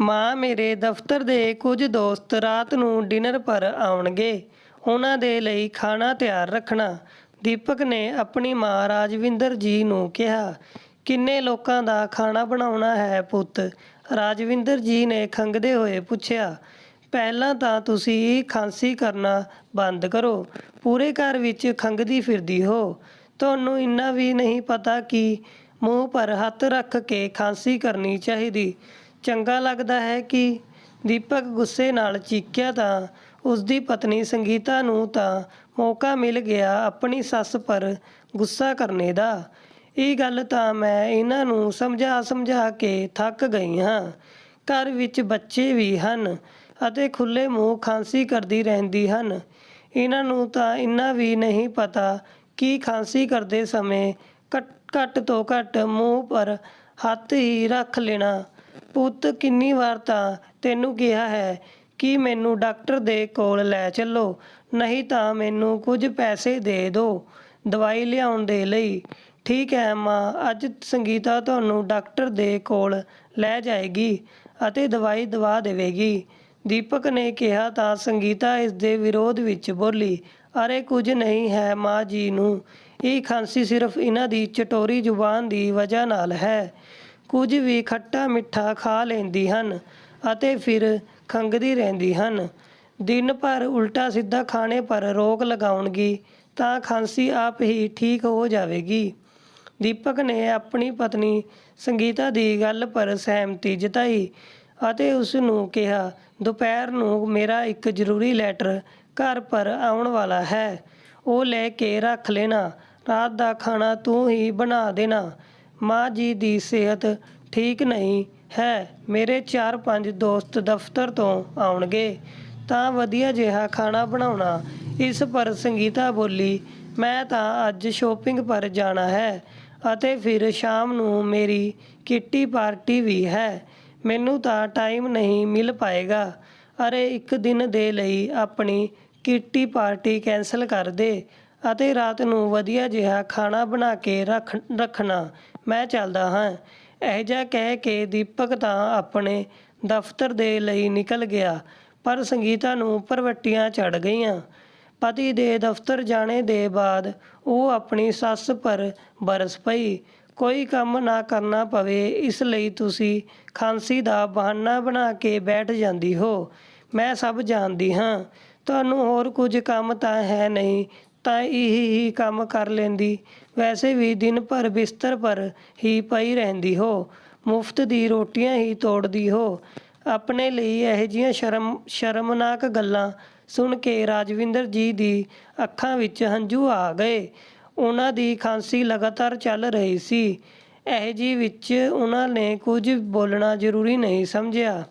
ਮਾਂ ਮੇਰੇ ਦਫ਼ਤਰ ਦੇ ਕੁਝ ਦੋਸਤ ਰਾਤ ਨੂੰ ਡਿਨਰ ਪਰ ਆਉਣਗੇ। ਉਹਨਾਂ ਦੇ ਲਈ ਖਾਣਾ ਤਿਆਰ ਰੱਖਣਾ। ਦੀਪਕ ਨੇ ਆਪਣੀ ਮਾਂ ਰਾਜਵਿੰਦਰ ਜੀ ਨੂੰ ਕਿਹਾ। ਕਿੰਨੇ ਲੋਕਾਂ ਦਾ ਖਾਣਾ ਬਣਾਉਣਾ ਹੈ ਪੁੱਤ? ਰਾਜਵਿੰਦਰ ਜੀ ਨੇ ਖੰਘਦੇ ਹੋਏ ਪੁੱਛਿਆ। ਪਹਿਲਾਂ ਤਾਂ ਤੁਸੀਂ ਖਾਂਸੀ ਕਰਨਾ ਬੰਦ ਕਰੋ। ਪੂਰੇ ਘਰ ਵਿੱਚ ਖੰਘਦੀ ਫਿਰਦੀ ਹੋ। ਤੁਹਾਨੂੰ ਇੰਨਾ ਵੀ ਨਹੀਂ ਪਤਾ ਕਿ ਮੂੰਹ ਪਰ ਹੱਥ ਰੱਖ ਕੇ ਖਾਂਸੀ ਕਰਨੀ ਚਾਹੀਦੀ। ਚੰਗਾ ਲੱਗਦਾ ਹੈ ਕਿ? ਦੀਪਕ ਗੁੱਸੇ ਨਾਲ ਚੀਕਿਆ ਤਾਂ ਉਸਦੀ ਪਤਨੀ ਸੰਗੀਤਾ ਨੂੰ ਤਾਂ ਮੌਕਾ ਮਿਲ ਗਿਆ ਆਪਣੀ ਸੱਸ ਪਰ ਗੁੱਸਾ ਕਰਨੇ ਦਾ। ਇਹ ਗੱਲ ਤਾਂ ਮੈਂ ਇਹਨਾਂ ਨੂੰ ਸਮਝਾ ਕੇ ਥੱਕ ਗਈ ਹਾਂ। ਘਰ ਵਿੱਚ ਬੱਚੇ ਵੀ ਹਨ ਅਤੇ ਖੁੱਲ੍ਹੇ ਮੂੰਹ ਖਾਂਸੀ ਕਰਦੀ ਰਹਿੰਦੀ ਹਨ। ਇਹਨਾਂ ਨੂੰ ਤਾਂ ਇੰਨਾ ਵੀ ਨਹੀਂ ਪਤਾ ਕਿ ਖਾਂਸੀ ਕਰਦੇ ਸਮੇਂ ਘੱਟ ਤੋਂ ਘੱਟ ਮੂੰਹ ਪਰ ਹੱਥ ਹੀ ਰੱਖ ਲੈਣਾ। ਪੁੱਤ, ਕਿੰਨੀ ਵਾਰ ਤਾਂ ਤੈਨੂੰ ਕਿਹਾ ਹੈ ਕਿ ਮੈਨੂੰ ਡਾਕਟਰ ਦੇ ਕੋਲ ਲੈ ਚੱਲੋ, ਨਹੀਂ ਤਾਂ ਮੈਨੂੰ ਕੁਝ ਪੈਸੇ ਦੇ ਦਿਓ ਦਵਾਈ ਲਿਆਉਣ ਦੇ ਲਈ। ਠੀਕ ਹੈ ਮਾਂ, ਅੱਜ ਸੰਗੀਤਾ ਤੁਹਾਨੂੰ ਡਾਕਟਰ ਦੇ ਕੋਲ ਲੈ ਜਾਏਗੀ ਅਤੇ ਦਵਾਈ ਦਵਾ ਦੇਵੇਗੀ, ਦੀਪਕ ਨੇ ਕਿਹਾ ਤਾਂ ਸੰਗੀਤਾ ਇਸ ਦੇ ਵਿਰੋਧ ਵਿੱਚ ਬੋਲੀ। ਅਰੇ ਕੁਝ ਨਹੀਂ ਹੈ ਮਾਂ ਜੀ ਨੂੰ, ਇਹ ਖਾਂਸੀ ਸਿਰਫ ਇਹਨਾਂ ਦੀ ਚਟੋਰੀ ਜ਼ੁਬਾਨ ਦੀ ਵਜ੍ਹਾ ਨਾਲ ਹੈ। ਕੁਝ ਵੀ ਖੱਟਾ ਮਿੱਠਾ ਖਾ ਲੈਂਦੀ ਹਨ ਅਤੇ ਫਿਰ ਖੰਘਦੀ ਰਹਿੰਦੀ ਹਨ। ਦਿਨ ਭਰ ਉਲਟਾ ਸਿੱਧਾ ਖਾਣੇ ਪਰ ਰੋਕ ਲਗਾਉਣਗੀ ਤਾਂ ਖਾਂਸੀ ਆਪ ਹੀ ਠੀਕ ਹੋ ਜਾਵੇਗੀ। ਦੀਪਕ ਨੇ ਆਪਣੀ ਪਤਨੀ ਸੰਗੀਤਾ ਦੀ ਗੱਲ ਪਰ ਸਹਿਮਤੀ ਜਤਾਈ ਅਤੇ ਉਸ ਨੂੰ ਕਿਹਾ, ਦੁਪਹਿਰ ਨੂੰ ਮੇਰਾ ਇੱਕ ਜ਼ਰੂਰੀ ਲੈਟਰ ਘਰ ਪਰ ਆਉਣ ਵਾਲਾ ਹੈ, ਉਹ ਲੈ ਕੇ ਰੱਖ ਲੈਣਾ। ਰਾਤ ਦਾ ਖਾਣਾ ਤੂੰ ਹੀ ਬਣਾ ਦੇਣਾ। ਮਾਂ ਜੀ ਦੀ ਸਿਹਤ ਠੀਕ ਨਹੀਂ ਹੈ। ਮੇਰੇ 4-5 ਦੋਸਤ ਦਫ਼ਤਰ ਤੋਂ ਆਉਣਗੇ ਤਾਂ ਵਧੀਆ ਜਿਹਾ ਖਾਣਾ ਬਣਾਉਣਾ। ਇਸ ਪਰ ਸੰਗੀਤਾ ਬੋਲੀ, ਮੈਂ ਤਾਂ ਅੱਜ ਸ਼ੋਪਿੰਗ ਪਰ ਜਾਣਾ ਹੈ ਅਤੇ ਫਿਰ ਸ਼ਾਮ ਨੂੰ ਮੇਰੀ ਕਿੱਟੀ ਪਾਰਟੀ ਵੀ ਹੈ। ਮੈਨੂੰ ਤਾਂ ਟਾਈਮ ਨਹੀਂ ਮਿਲ ਪਾਏਗਾ। ਅਰੇ ਇੱਕ ਦਿਨ ਦੇ ਲਈ ਆਪਣੀ ਕਿੱਟੀ ਪਾਰਟੀ ਕੈਂਸਲ ਕਰ ਦੇ ਅਤੇ ਰਾਤ ਨੂੰ ਵਧੀਆ ਜਿਹਾ ਖਾਣਾ ਬਣਾ ਕੇ ਰੱਖਣਾ। ਮੈਂ ਚੱਲਦਾ ਹਾਂ। ਅਜਿਹਾ ਕਹਿ ਕੇ ਦੀਪਕ ਤਾਂ ਆਪਣੇ ਦਫ਼ਤਰ ਦੇ ਲਈ ਨਿਕਲ ਗਿਆ, ਪਰ ਸੰਗੀਤਾ ਨੂੰ ਭਰਵੱਟੀਆਂ ਚੜ੍ਹ ਗਈਆਂ। ਪਤੀ ਦੇ ਦਫ਼ਤਰ ਜਾਣੇ ਦੇ ਬਾਅਦ ਉਹ ਆਪਣੀ ਸੱਸ ਪਰ ਬਰਸ ਪਈ। ਕੋਈ ਕੰਮ ਨਾ ਕਰਨਾ ਪਵੇ ਇਸ ਲਈ ਤੁਸੀਂ ਖਾਂਸੀ ਦਾ ਬਹਾਨਾ ਬਣਾ ਕੇ ਬੈਠ ਜਾਂਦੀ ਹੋ। ਮੈਂ ਸਭ ਜਾਣਦੀ ਹਾਂ। ਤੁਹਾਨੂੰ ਹੋਰ ਕੁਝ ਕੰਮ ਤਾਂ ਹੈ ਨਹੀਂ ਤਾਂ ਇਹੀ ਕੰਮ ਕਰ ਲੈਂਦੀ। ਵੈਸੇ ਵੀ ਦਿਨ ਭਰ ਬਿਸਤਰ ਪਰ ਹੀ ਪਈ ਰਹਿੰਦੀ ਹੋ, ਮੁਫ਼ਤ ਦੀ ਰੋਟੀਆਂ ਹੀ ਤੋੜਦੀ ਹੋ। ਆਪਣੇ ਲਈ ਇਹੋ ਜਿਹੀਆਂ ਸ਼ਰਮਨਾਕ ਗੱਲਾਂ ਸੁਣ ਕੇ ਰਾਜਵਿੰਦਰ ਜੀ ਦੀ ਅੱਖਾਂ ਵਿੱਚ ਹੰਝੂ ਆ ਗਏ। ਉਹਨਾਂ ਦੀ ਖਾਂਸੀ ਲਗਾਤਾਰ ਚੱਲ ਰਹੀ ਸੀ। ਇਹੋ ਵਿੱਚ ਉਹਨਾਂ ਨੇ ਕੁਝ ਬੋਲਣਾ ਜ਼ਰੂਰੀ ਨਹੀਂ ਸਮਝਿਆ।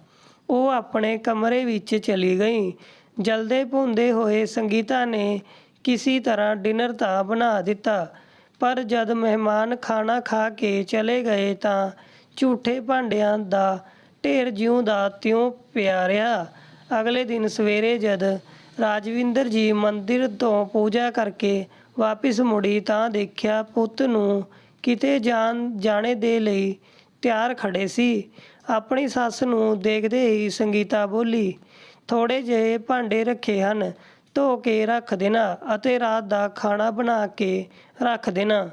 ਉਹ ਆਪਣੇ ਕਮਰੇ ਵਿੱਚ ਚਲੀ ਗਈ। ਜਲਦੇ ਭੁੰਦੇ ਹੋਏ ਸੰਗੀਤਾ ਨੇ ਕਿਸੇ ਤਰ੍ਹਾਂ ਡਿਨਰ ਤਾਂ ਬਣਾ ਦਿੱਤਾ, ਪਰ ਜਦ ਮਹਿਮਾਨ ਖਾਣਾ ਖਾ ਕੇ ਚਲੇ ਗਏ ਤਾਂ ਝੂਠੇ ਭਾਂਡਿਆਂ ਦਾ ਢੇਰ ਜਿਉਂ ਦਾ ਤਿਉਂ ਪਿਆ ਰਿਹਾ। ਅਗਲੇ ਦਿਨ ਸਵੇਰੇ ਜਦ ਰਾਜਵਿੰਦਰ ਜੀ ਮੰਦਿਰ ਤੋਂ ਪੂਜਾ ਕਰਕੇ ਵਾਪਿਸ ਮੁੜੀ ਤਾਂ ਦੇਖਿਆ ਪੁੱਤ ਨੂੰ ਕਿਤੇ ਜਾਣੇ ਦੇ ਲਈ ਤਿਆਰ ਖੜੇ ਸੀ। ਆਪਣੀ ਸੱਸ ਨੂੰ ਦੇਖਦੇ ਹੀ ਸੰਗੀਤਾ ਬੋਲੀ, ਥੋੜ੍ਹੇ ਜਿਹੇ ਭਾਂਡੇ ਰੱਖੇ ਹਨ, ਧੋ ਕੇ ਰੱਖ ਦੇਣਾ ਅਤੇ ਰਾਤ ਦਾ ਖਾਣਾ ਬਣਾ ਕੇ ਰੱਖ ਦੇਣਾ।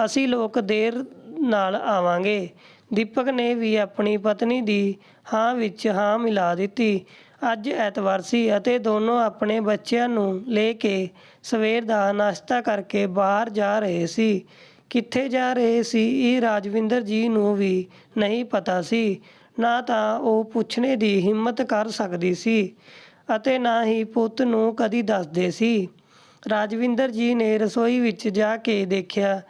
ਅਸੀਂ ਲੋਕ ਦੇਰ ਨਾਲ ਆਵਾਂਗੇ। ਦੀਪਕ ਨੇ ਵੀ ਆਪਣੀ ਪਤਨੀ ਦੀ ਹਾਂ ਵਿੱਚ ਹਾਂ ਮਿਲਾ ਦਿੱਤੀ। ਅੱਜ ਐਤਵਾਰ ਸੀ ਅਤੇ ਦੋਨੋਂ ਆਪਣੇ ਬੱਚਿਆਂ ਨੂੰ ਲੈ ਕੇ ਸਵੇਰ ਦਾ ਨਾਸ਼ਤਾ ਕਰਕੇ ਬਾਹਰ ਜਾ ਰਹੇ ਸੀ। ਕਿੱਥੇ ਜਾ ਰਹੇ ਸੀ ਇਹ ਰਾਜਵਿੰਦਰ ਜੀ ਨੂੰ ਵੀ ਨਹੀਂ ਪਤਾ ਸੀ। ਨਾ ਤਾਂ ਉਹ ਪੁੱਛਣੇ ਦੀ ਹਿੰਮਤ ਕਰ ਸਕਦੀ ਸੀ ਅਤੇ ਨਾ ਹੀ ਪੁੱਤ ਨੂੰ ਕਦੀ ਦੱਸਦੇ ਸੀ। ਰਾਜਵਿੰਦਰ ਜੀ ਨੇ ਰਸੋਈ ਵਿੱਚ ਜਾ ਕੇ ਦੇਖਿਆ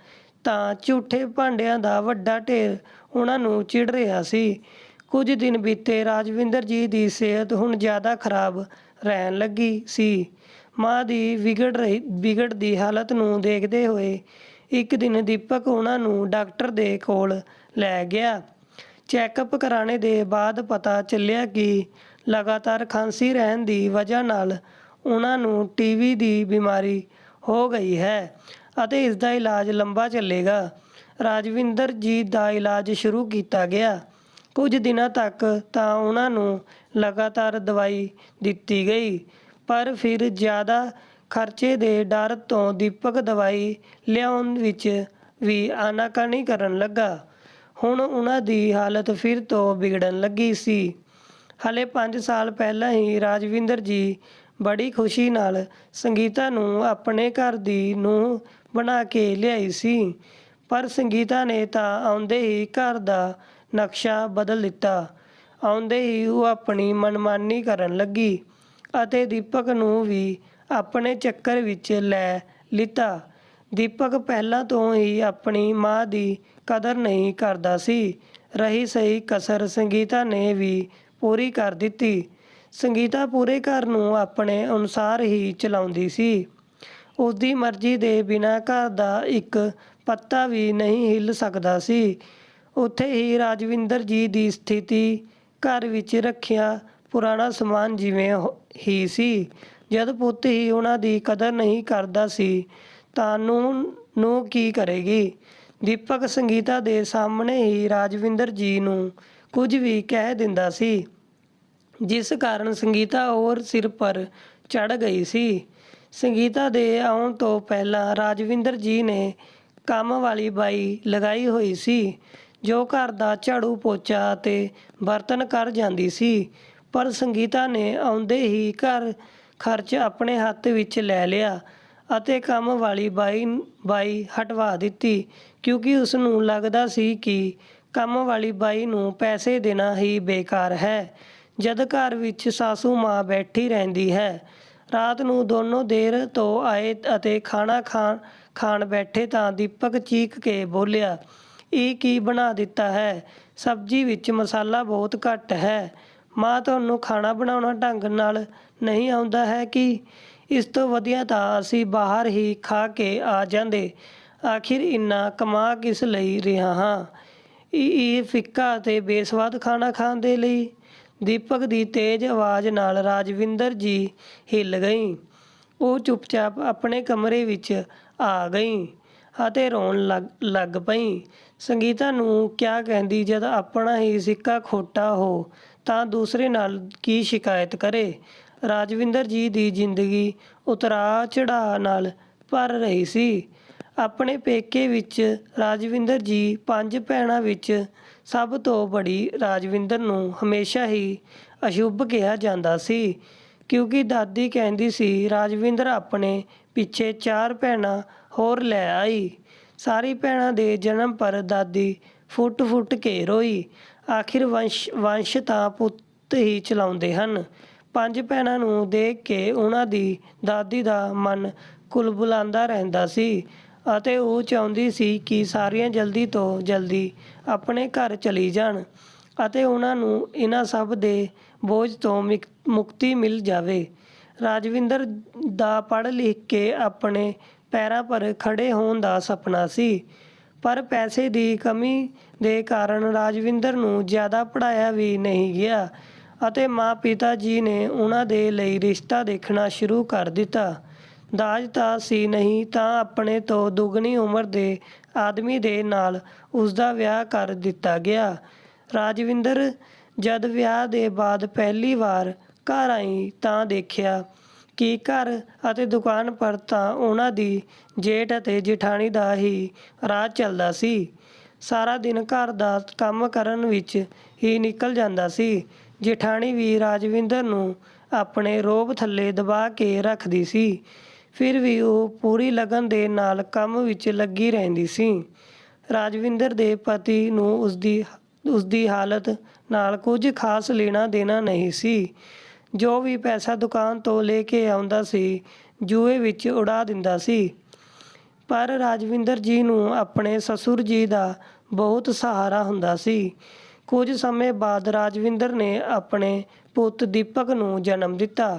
ਤਾਂ ਝੂਠੇ ਭਾਂਡਿਆਂ ਦਾ ਵੱਡਾ ਢੇਰ ਉਹਨਾਂ ਨੂੰ ਚਿੜ ਰਿਹਾ ਸੀ। ਕੁਝ ਦਿਨ ਬੀਤੇ। ਰਾਜਵਿੰਦਰ ਜੀ ਦੀ ਸਿਹਤ ਹੁਣ ਜ਼ਿਆਦਾ ਖਰਾਬ ਰਹਿਣ ਲੱਗੀ ਸੀ। ਮਾਂ ਦੀ ਵਿਗੜਦੀ ਹਾਲਤ ਨੂੰ ਦੇਖਦੇ ਹੋਏ ਇੱਕ ਦਿਨ ਦੀਪਕ ਉਹਨਾਂ ਨੂੰ ਡਾਕਟਰ ਦੇ ਕੋਲ ਲੈ ਗਿਆ। ਚੈੱਕਅਪ ਕਰਾਣੇ ਦੇ ਬਾਅਦ ਪਤਾ ਚੱਲਿਆ ਕਿ ਲਗਾਤਾਰ ਖਾਂਸੀ ਰਹਿਣ ਦੀ ਵਜ੍ਹਾ ਨਾਲ ਉਹਨਾਂ ਨੂੰ ਟੀਵੀ ਦੀ ਬਿਮਾਰੀ ਹੋ ਗਈ ਹੈ ਅਤੇ ਇਸ ਦਾ ਇਲਾਜ ਲੰਬਾ ਚੱਲੇਗਾ। ਰਾਜਵਿੰਦਰ ਜੀ ਦਾ ਇਲਾਜ ਸ਼ੁਰੂ ਕੀਤਾ ਗਿਆ। ਕੁਝ ਦਿਨਾਂ ਤੱਕ ਤਾਂ ਉਹਨਾਂ ਨੂੰ ਲਗਾਤਾਰ ਦਵਾਈ ਦਿੱਤੀ ਗਈ, ਪਰ ਫਿਰ ਜ਼ਿਆਦਾ ਖਰਚੇ ਦੇ ਡਰ ਤੋਂ ਦੀਪਕ ਦਵਾਈ ਲਿਆਉਣ ਵਿੱਚ ਵੀ ਆਨਾਕਾਨੀ ਕਰਨ ਲੱਗਾ। ਹੁਣ ਉਹਨਾਂ ਦੀ ਹਾਲਤ ਫਿਰ ਤੋਂ ਵਿਗੜਨ ਲੱਗੀ ਸੀ। ਹਾਲੇ 5 ਸਾਲ ਪਹਿਲਾਂ ਹੀ ਰਾਜਵਿੰਦਰ ਜੀ ਬੜੀ ਖੁਸ਼ੀ ਨਾਲ ਸੰਗੀਤਾ ਨੂੰ ਆਪਣੇ ਘਰ ਦੀ ਨੂੰਹ ਬਣਾ ਕੇ ਲਿਆਈ ਸੀ, ਪਰ ਸੰਗੀਤਾ ਨੇ ਤਾਂ ਆਉਂਦੇ ਹੀ ਘਰ ਦਾ ਨਕਸ਼ਾ ਬਦਲ ਦਿੱਤਾ। ਆਉਂਦੇ ਹੀ ਉਹ ਆਪਣੀ ਮਨਮਾਨੀ ਕਰਨ ਲੱਗੀ ਅਤੇ ਦੀਪਕ ਨੂੰ ਵੀ ਆਪਣੇ ਚੱਕਰ ਵਿੱਚ ਲੈ ਲਿੱਤਾ। ਦੀਪਕ ਪਹਿਲਾਂ ਤੋਂ ਹੀ ਆਪਣੀ ਮਾਂ ਦੀ ਕਦਰ ਨਹੀਂ ਕਰਦਾ ਸੀ। ਰਹੀ ਸਹੀ ਕਸਰ ਸੰਗੀਤਾ ਨੇ ਵੀ ਪੂਰੀ ਕਰ ਦਿੱਤੀ। ਸੰਗੀਤਾ ਪੂਰੇ ਘਰ ਨੂੰ ਆਪਣੇ ਅਨੁਸਾਰ ਹੀ ਚਲਾਉਂਦੀ ਸੀ। ਉਸਦੀ ਮਰਜ਼ੀ ਦੇ ਬਿਨਾਂ ਘਰ ਦਾ ਇੱਕ ਪੱਤਾ ਵੀ ਨਹੀਂ ਹਿੱਲ ਸਕਦਾ ਸੀ। ਉੱਥੇ ਹੀ ਰਾਜਵਿੰਦਰ ਜੀ ਦੀ ਸਥਿਤੀ ਘਰ ਵਿੱਚ ਰੱਖਿਆ ਪੁਰਾਣਾ ਸਮਾਨ ਜਿਵੇਂ ਹੀ ਸੀ। ਜਦ ਪੁੱਤ ਹੀ ਉਹਨਾਂ ਦੀ ਕਦਰ ਨਹੀਂ ਕਰਦਾ ਸੀ ਤਾਂ ਨੂੰਹ ਕੀ ਕਰੇਗੀ। ਦੀਪਕ ਸੰਗੀਤਾ ਦੇ ਸਾਹਮਣੇ ਹੀ ਰਾਜਵਿੰਦਰ ਜੀ ਨੂੰ ਕੁਝ ਵੀ ਕਹਿ ਦਿੰਦਾ ਸੀ, ਜਿਸ ਕਾਰਨ ਸੰਗੀਤਾ ਹੋਰ ਸਿਰ ਪਰ ਚੜ੍ਹ ਗਈ ਸੀ। ਸੰਗੀਤਾ ਦੇ ਆਉਣ ਤੋਂ ਪਹਿਲਾਂ ਰਾਜਵਿੰਦਰ ਜੀ ਨੇ ਕੰਮ ਵਾਲੀ ਬਾਈ ਲਗਾਈ ਹੋਈ ਸੀ, ਜੋ ਘਰ ਦਾ ਝਾੜੂ ਪੋਚਾ ਅਤੇ ਬਰਤਨ ਕਰ ਜਾਂਦੀ ਸੀ। ਪਰ ਸੰਗੀਤਾ ਨੇ ਆਉਂਦੇ ਹੀ ਘਰ ਖਰਚ ਆਪਣੇ ਹੱਥ ਵਿੱਚ ਲੈ ਲਿਆ ਅਤੇ ਕੰਮ ਵਾਲੀ ਬਾਈ ਹਟਵਾ ਦਿੱਤੀ, ਕਿਉਂਕਿ ਉਸ ਨੂੰ ਲੱਗਦਾ ਸੀ ਕਿ ਕੰਮ ਵਾਲੀ ਬਾਈ ਨੂੰ ਪੈਸੇ ਦੇਣਾ ਹੀ ਬੇਕਾਰ ਹੈ, ਜਦ ਘਰ ਵਿੱਚ ਸਾਸੂ ਮਾਂ ਬੈਠੀ ਰਹਿੰਦੀ ਹੈ। ਰਾਤ ਨੂੰ ਦੋਨੋਂ ਦੇਰ ਤੋਂ ਆਏ ਅਤੇ ਖਾਣਾ ਖਾਣ ਬੈਠੇ ਤਾਂ ਦੀਪਕ ਚੀਕ ਕੇ ਬੋਲਿਆ, ਇਹ ਕੀ ਬਣਾ ਦਿੱਤਾ ਹੈ? ਸਬਜ਼ੀ ਵਿੱਚ ਮਸਾਲਾ ਬਹੁਤ ਘੱਟ ਹੈ। ਮਾਂ, ਤੁਹਾਨੂੰ ਖਾਣਾ ਬਣਾਉਣਾ ਢੰਗ ਨਾਲ ਨਹੀਂ ਆਉਂਦਾ ਹੈ ਕਿ? ਇਸ ਤੋਂ ਵਧੀਆ ਤਾਂ ਅਸੀਂ ਬਾਹਰ ਹੀ ਖਾ ਕੇ ਆ ਜਾਂਦੇ। ਆਖਿਰ ਇੰਨਾ ਕਮਾ ਕਿਸ ਲਈ ਰਿਹਾ ਹਾਂ? ਇਹ ਫਿੱਕਾ ਅਤੇ ਬੇਸਵਾਦ ਖਾਣਾ ਖਾਣ ਦੇ ਲਈ? ਦੀਪਕ ਦੀ ਤੇਜ਼ ਆਵਾਜ਼ ਨਾਲ ਰਾਜਵਿੰਦਰ ਜੀ ਹਿੱਲ ਗਈ। ਉਹ ਚੁੱਪਚਾਪ ਆਪਣੇ ਕਮਰੇ ਵਿੱਚ ਆ ਗਈ ਅਤੇ ਰੋਣ ਲੱਗ ਪਈ। ਸੰਗੀਤਾ ਨੂੰ ਕਿਆ ਕਹਿੰਦੀ, ਜਦ ਆਪਣਾ ਹੀ ਸਿੱਕਾ ਖੋਟਾ ਹੋ ਤਾਂ ਦੂਸਰੇ ਨਾਲ ਕੀ ਸ਼ਿਕਾਇਤ ਕਰੇ। ਰਾਜਵਿੰਦਰ ਜੀ ਦੀ ਜ਼ਿੰਦਗੀ ਉਤਰਾਅ ਚੜ੍ਹਾਅ ਨਾਲ ਭਰ ਰਹੀ ਸੀ। ਆਪਣੇ ਪੇਕੇ ਵਿੱਚ ਰਾਜਵਿੰਦਰ ਜੀ 5 ਭੈਣਾਂ ਵਿੱਚ ਸਭ ਤੋਂ ਬੜੀ ਰਾਜਵਿੰਦਰ ਨੂੰ ਹਮੇਸ਼ਾ ਹੀ ਅਸ਼ੁਭ ਕਿਹਾ ਜਾਂਦਾ ਸੀ, ਕਿਉਂਕਿ ਦਾਦੀ ਕਹਿੰਦੀ ਸੀ ਰਾਜਵਿੰਦਰ ਆਪਣੇ ਪਿੱਛੇ 4 ਭੈਣਾਂ ਹੋਰ ਲੈ ਆਈ। ਸਾਰੀ ਭੈਣਾਂ ਦੇ ਜਨਮ ਪਰ ਦਾਦੀ ਫੁੱਟ ਕੇ ਰੋਈ। ਆਖਿਰ ਵੰਸ਼ ਤਾਂ ਪੁੱਤ ਹੀ ਚਲਾਉਂਦੇ ਹਨ। 5 ਭੈਣਾਂ ਨੂੰ ਦੇਖ ਕੇ ਉਹਨਾਂ ਦੀ ਦਾਦੀ ਦਾ ਮਨ ਕੁਲਬੁਲਾਉਂਦਾ ਰਹਿੰਦਾ ਸੀ ਅਤੇ ਉਹ ਚਾਹੁੰਦੀ ਸੀ ਕਿ ਸਾਰੀਆਂ ਜਲਦੀ ਤੋਂ ਜਲਦੀ ਆਪਣੇ ਘਰ ਚਲੀ ਜਾਣ ਅਤੇ ਉਹਨਾਂ ਨੂੰ ਇਹਨਾਂ ਸਭ ਦੇ ਬੋਝ ਤੋਂ ਮੁਕਤੀ ਮਿਲ ਜਾਵੇ। ਰਾਜਵਿੰਦਰ ਦਾ ਪੜ੍ਹ ਲਿਖ ਕੇ ਆਪਣੇ ਪੈਰਾਂ ਪਰ ਖੜੇ ਹੋਣ ਦਾ ਸੁਪਨਾ ਸੀ, ਪਰ ਪੈਸੇ ਦੀ ਕਮੀ ਦੇ ਕਾਰਨ ਰਾਜਵਿੰਦਰ ਨੂੰ ਜ਼ਿਆਦਾ ਪੜ੍ਹਾਇਆ ਵੀ ਨਹੀਂ ਗਿਆ ਅਤੇ ਮਾਂ-ਪਿਤਾ ਜੀ ਨੇ ਉਹਨਾਂ ਦੇ ਲਈ ਰਿਸ਼ਤਾ ਦੇਖਣਾ ਸ਼ੁਰੂ ਕਰ ਦਿੱਤਾ। ਦਾਜ ਤਾਂ ਸੀ ਨਹੀਂ ਤਾਂ ਆਪਣੇ ਤੋਂ ਦੁੱਗਣੀ ਉਮਰ ਦੇ ਆਦਮੀ ਦੇ ਨਾਲ ਉਸਦਾ ਵਿਆਹ ਕਰ ਦਿੱਤਾ ਗਿਆ। ਰਾਜਵਿੰਦਰ ਜਦ ਵਿਆਹ ਦੇ ਬਾਅਦ ਪਹਿਲੀ ਵਾਰ ਘਰ ਆਈ ਤਾਂ ਦੇਖਿਆ ਕਿ ਘਰ ਅਤੇ ਦੁਕਾਨ ਪਰ ਤਾਂ ਉਹਨਾਂ ਦੀ ਜੇਠ ਅਤੇ ਜੇਠਾਣੀ ਦਾ ਹੀ ਰਾਜ ਚੱਲਦਾ ਸੀ। ਸਾਰਾ ਦਿਨ ਘਰ ਦਾ ਕੰਮ ਕਰਨ ਵਿੱਚ ਹੀ ਨਿਕਲ ਜਾਂਦਾ ਸੀ। ਜੇਠਾਣੀ ਵੀ ਰਾਜਵਿੰਦਰ ਨੂੰ ਆਪਣੇ ਰੋਹਬ ਥੱਲੇ ਦਬਾ ਕੇ ਰੱਖਦੀ ਸੀ, ਫਿਰ ਵੀ ਉਹ ਪੂਰੀ ਲਗਨ ਦੇ ਨਾਲ ਕੰਮ ਵਿੱਚ ਲੱਗੀ ਰਹਿੰਦੀ ਸੀ। ਰਾਜਵਿੰਦਰ ਦੇ ਪਤੀ ਨੂੰ ਉਸਦੀ ਹਾਲਤ ਨਾਲ ਕੁਝ ਖਾਸ ਲੈਣਾ ਦੇਣਾ ਨਹੀਂ ਸੀ। ਜੋ ਵੀ ਪੈਸਾ ਦੁਕਾਨ ਤੋਂ ਲੈ ਕੇ ਆਉਂਦਾ ਸੀ, ਜੂਏ ਵਿੱਚ ਉਡਾ ਦਿੰਦਾ ਸੀ। ਪਰ ਰਾਜਵਿੰਦਰ ਜੀ ਨੂੰ ਆਪਣੇ ਸਸੁਰ ਜੀ ਦਾ ਬਹੁਤ ਸਹਾਰਾ ਹੁੰਦਾ ਸੀ। ਕੁਝ ਸਮੇਂ ਬਾਅਦ ਰਾਜਵਿੰਦਰ ਨੇ ਆਪਣੇ ਪੁੱਤ ਦੀਪਕ ਨੂੰ ਜਨਮ ਦਿੱਤਾ,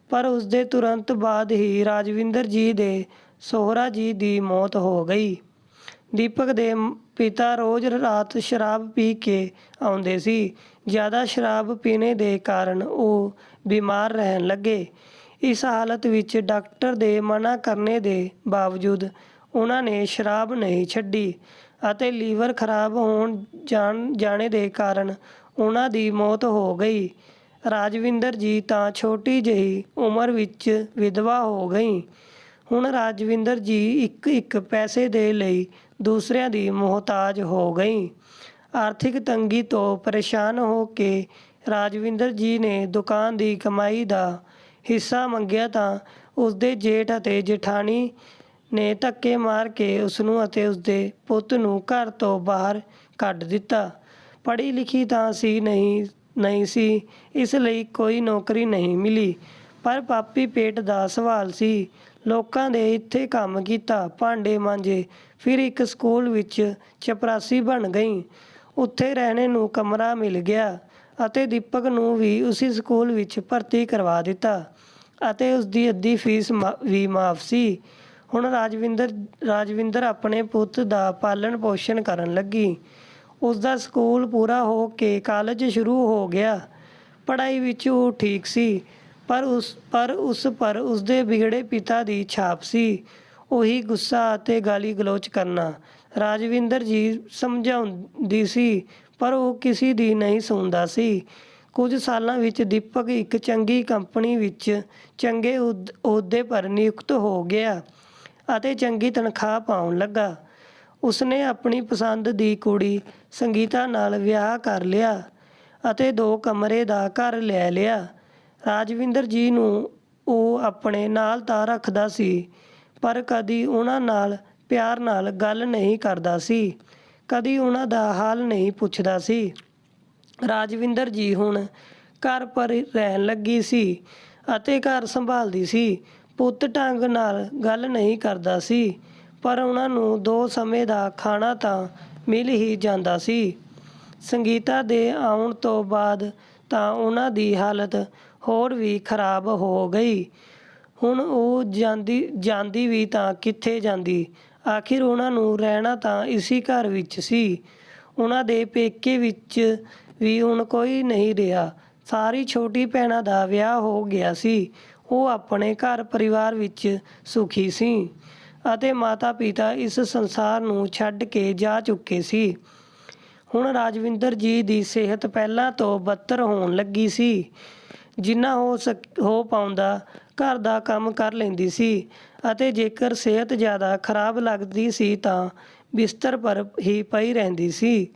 ਪਰ ਉਸਦੇ ਤੁਰੰਤ ਬਾਅਦ ਹੀ ਰਾਜਵਿੰਦਰ ਜੀ ਦੇ ਸਹੁਰਾ ਜੀ ਦੀ ਮੌਤ ਹੋ ਗਈ। ਦੀਪਕ ਦੇ ਪਿਤਾ ਰੋਜ਼ ਰਾਤ ਸ਼ਰਾਬ ਪੀ ਕੇ ਆਉਂਦੇ ਸੀ। ਜ਼ਿਆਦਾ ਸ਼ਰਾਬ ਪੀਣੇ ਦੇ ਕਾਰਨ ਉਹ ਬਿਮਾਰ ਰਹਿਣ ਲੱਗੇ। ਇਸ ਹਾਲਤ ਵਿੱਚ ਡਾਕਟਰ ਦੇ ਮਨ੍ਹਾ ਕਰਨੇ ਦੇ ਬਾਵਜੂਦ ਉਹਨਾਂ ਨੇ ਸ਼ਰਾਬ ਨਹੀਂ ਛੱਡੀ ਅਤੇ ਲੀਵਰ ਖਰਾਬ ਹੋਣ ਜਾਣੇ ਦੇ ਕਾਰਨ ਉਹਨਾਂ ਦੀ ਮੌਤ ਹੋ ਗਈ। ਰਾਜਵਿੰਦਰ ਜੀ ਤਾਂ ਛੋਟੀ ਜਿਹੀ ਉਮਰ ਵਿੱਚ ਵਿਧਵਾ ਹੋ ਗਈ। ਹੁਣ ਰਾਜਵਿੰਦਰ ਜੀ ਇੱਕ ਪੈਸੇ ਦੇ ਲਈ ਦੂਸਰਿਆਂ ਦੀ ਮੁਹਤਾਜ ਹੋ ਗਈ। ਆਰਥਿਕ ਤੰਗੀ ਤੋਂ ਪਰੇਸ਼ਾਨ ਹੋ ਕੇ ਰਾਜਵਿੰਦਰ ਜੀ ਨੇ ਦੁਕਾਨ ਦੀ ਕਮਾਈ ਦਾ ਹਿੱਸਾ ਮੰਗਿਆ ਤਾਂ ਉਸਦੇ ਜੇਠ ਅਤੇ ਜੇਠਾਣੀ ਨੇ ਧੱਕੇ ਮਾਰ ਕੇ ਉਸਨੂੰ ਅਤੇ ਉਸਦੇ ਪੁੱਤ ਨੂੰ ਘਰ ਤੋਂ ਬਾਹਰ ਕੱਢ ਦਿੱਤਾ। ਪੜ੍ਹੀ ਲਿਖੀ ਤਾਂ ਨਹੀਂ ਸੀ, ਇਸ ਲਈ ਕੋਈ ਨੌਕਰੀ ਨਹੀਂ ਮਿਲੀ, ਪਰ ਪਾਪੀ ਪੇਟ ਦਾ ਸਵਾਲ ਸੀ। ਲੋਕਾਂ ਦੇ ਇੱਥੇ ਕੰਮ ਕੀਤਾ, ਭਾਂਡੇ ਮਾਂਜੇ, ਫਿਰ ਇੱਕ ਸਕੂਲ ਵਿੱਚ ਚਪਰਾਸੀ ਬਣ ਗਈ। ਉੱਥੇ ਰਹਿਣੇ ਨੂੰ ਕਮਰਾ ਮਿਲ ਗਿਆ ਅਤੇ ਦੀਪਕ ਨੂੰ ਵੀ ਉਸੇ ਸਕੂਲ ਵਿੱਚ ਭਰਤੀ ਕਰਵਾ ਦਿੱਤਾ ਅਤੇ ਉਸਦੀ ਅੱਧੀ ਫੀਸ ਵੀ ਮਾਫ ਸੀ। ਹੁਣ ਰਾਜਵਿੰਦਰ ਆਪਣੇ ਪੁੱਤ ਦਾ ਪਾਲਣ ਪੋਸ਼ਣ ਕਰਨ ਲੱਗੀ। ਉਸਦਾ ਸਕੂਲ ਪੂਰਾ ਹੋ ਕੇ ਕਾਲਜ ਸ਼ੁਰੂ ਹੋ ਗਿਆ। ਪੜ੍ਹਾਈ ਵਿੱਚ ਉਹ ਠੀਕ ਸੀ, ਪਰ ਉਸਦੇ ਵਿਗੜੇ ਪਿਤਾ ਦੀ ਛਾਪ ਸੀ। ਉਹੀ ਗੁੱਸਾ ਅਤੇ ਗਾਲੀ ਗਲੋਚ ਕਰਨਾ। ਰਾਜਵਿੰਦਰ ਜੀ ਸਮਝਾਉਂਦੀ ਸੀ, ਪਰ ਉਹ ਕਿਸੇ ਦੀ ਨਹੀਂ ਸੁਣਦਾ ਸੀ। ਕੁਝ ਸਾਲਾਂ ਵਿੱਚ ਦੀਪਕ ਇੱਕ ਚੰਗੀ ਕੰਪਨੀ ਵਿੱਚ ਚੰਗੇ ਅਹੁਦੇ ਪਰ ਨਿਯੁਕਤ ਹੋ ਗਿਆ ਅਤੇ ਚੰਗੀ ਤਨਖਾਹ ਪਾਉਣ ਲੱਗਾ। ਉਸਨੇ ਆਪਣੀ ਪਸੰਦ ਦੀ ਕੁੜੀ ਸੰਗੀਤਾ ਨਾਲ ਵਿਆਹ ਕਰ ਲਿਆ ਅਤੇ 2 ਕਮਰੇ ਦਾ ਘਰ ਲੈ ਲਿਆ। ਰਾਜਵਿੰਦਰ ਜੀ ਨੂੰ ਉਹ ਆਪਣੇ ਨਾਲ ਤਾਂ ਰੱਖਦਾ ਸੀ, ਪਰ ਕਦੀ ਉਹਨਾਂ ਨਾਲ ਪਿਆਰ ਨਾਲ ਗੱਲ ਨਹੀਂ ਕਰਦਾ ਸੀ, ਕਦੀ ਉਹਨਾਂ ਦਾ ਹਾਲ ਨਹੀਂ ਪੁੱਛਦਾ ਸੀ। ਰਾਜਵਿੰਦਰ ਜੀ ਹੁਣ ਘਰ ਪਰ ਰਹਿਣ ਲੱਗੀ ਸੀ ਅਤੇ ਘਰ ਸੰਭਾਲਦੀ ਸੀ। ਪੁੱਤ ਢੰਗ ਨਾਲ ਗੱਲ ਨਹੀਂ ਕਰਦਾ ਸੀ, ਪਰ ਉਹਨਾਂ ਨੂੰ 2 ਸਮੇਂ ਦਾ ਖਾਣਾ ਤਾਂ ਮਿਲ ਹੀ ਜਾਂਦਾ ਸੀ। ਸੰਗੀਤਾ ਦੇ ਆਉਣ ਤੋਂ ਬਾਅਦ ਤਾਂ ਉਹਨਾਂ ਦੀ ਹਾਲਤ ਹੋਰ ਵੀ ਖਰਾਬ ਹੋ ਗਈ। ਹੁਣ ਉਹ ਜਾਂਦੀ ਵੀ ਤਾਂ ਕਿੱਥੇ ਜਾਂਦੀ, ਆਖਿਰ ਉਹਨਾਂ ਨੂੰ ਰਹਿਣਾ ਤਾਂ ਇਸੇ ਘਰ ਵਿੱਚ ਸੀ। ਉਹਨਾਂ ਦੇ ਪੇਕੇ ਵਿੱਚ ਵੀ ਹੁਣ ਕੋਈ ਨਹੀਂ ਰਿਹਾ। ਸਾਰੀ ਛੋਟੀ ਭੈਣਾਂ ਦਾ ਵਿਆਹ ਹੋ ਗਿਆ ਸੀ। ਉਹ ਆਪਣੇ ਘਰ ਪਰਿਵਾਰ ਵਿੱਚ ਸੁਖੀ ਸੀ ਅਤੇ ਮਾਤਾ ਪਿਤਾ ਇਸ ਸੰਸਾਰ ਨੂੰ ਛੱਡ ਕੇ ਜਾ ਚੁੱਕੇ ਸੀ। ਹੁਣ ਰਾਜਵਿੰਦਰ ਜੀ ਦੀ ਸਿਹਤ ਪਹਿਲਾਂ ਤੋਂ ਬਦਤਰ ਹੋਣ ਲੱਗੀ ਸੀ। ਜਿੰਨਾ ਹੋ ਪਾਉਂਦਾ ਘਰ ਦਾ ਕੰਮ ਕਰ ਲੈਂਦੀ ਸੀ ਅਤੇ ਜੇਕਰ ਸਿਹਤ ਜ਼ਿਆਦਾ ਖਰਾਬ ਲੱਗਦੀ ਸੀ ਤਾਂ ਬਿਸਤਰ ਪਰ ਹੀ ਪਈ ਰਹਿੰਦੀ ਸੀ।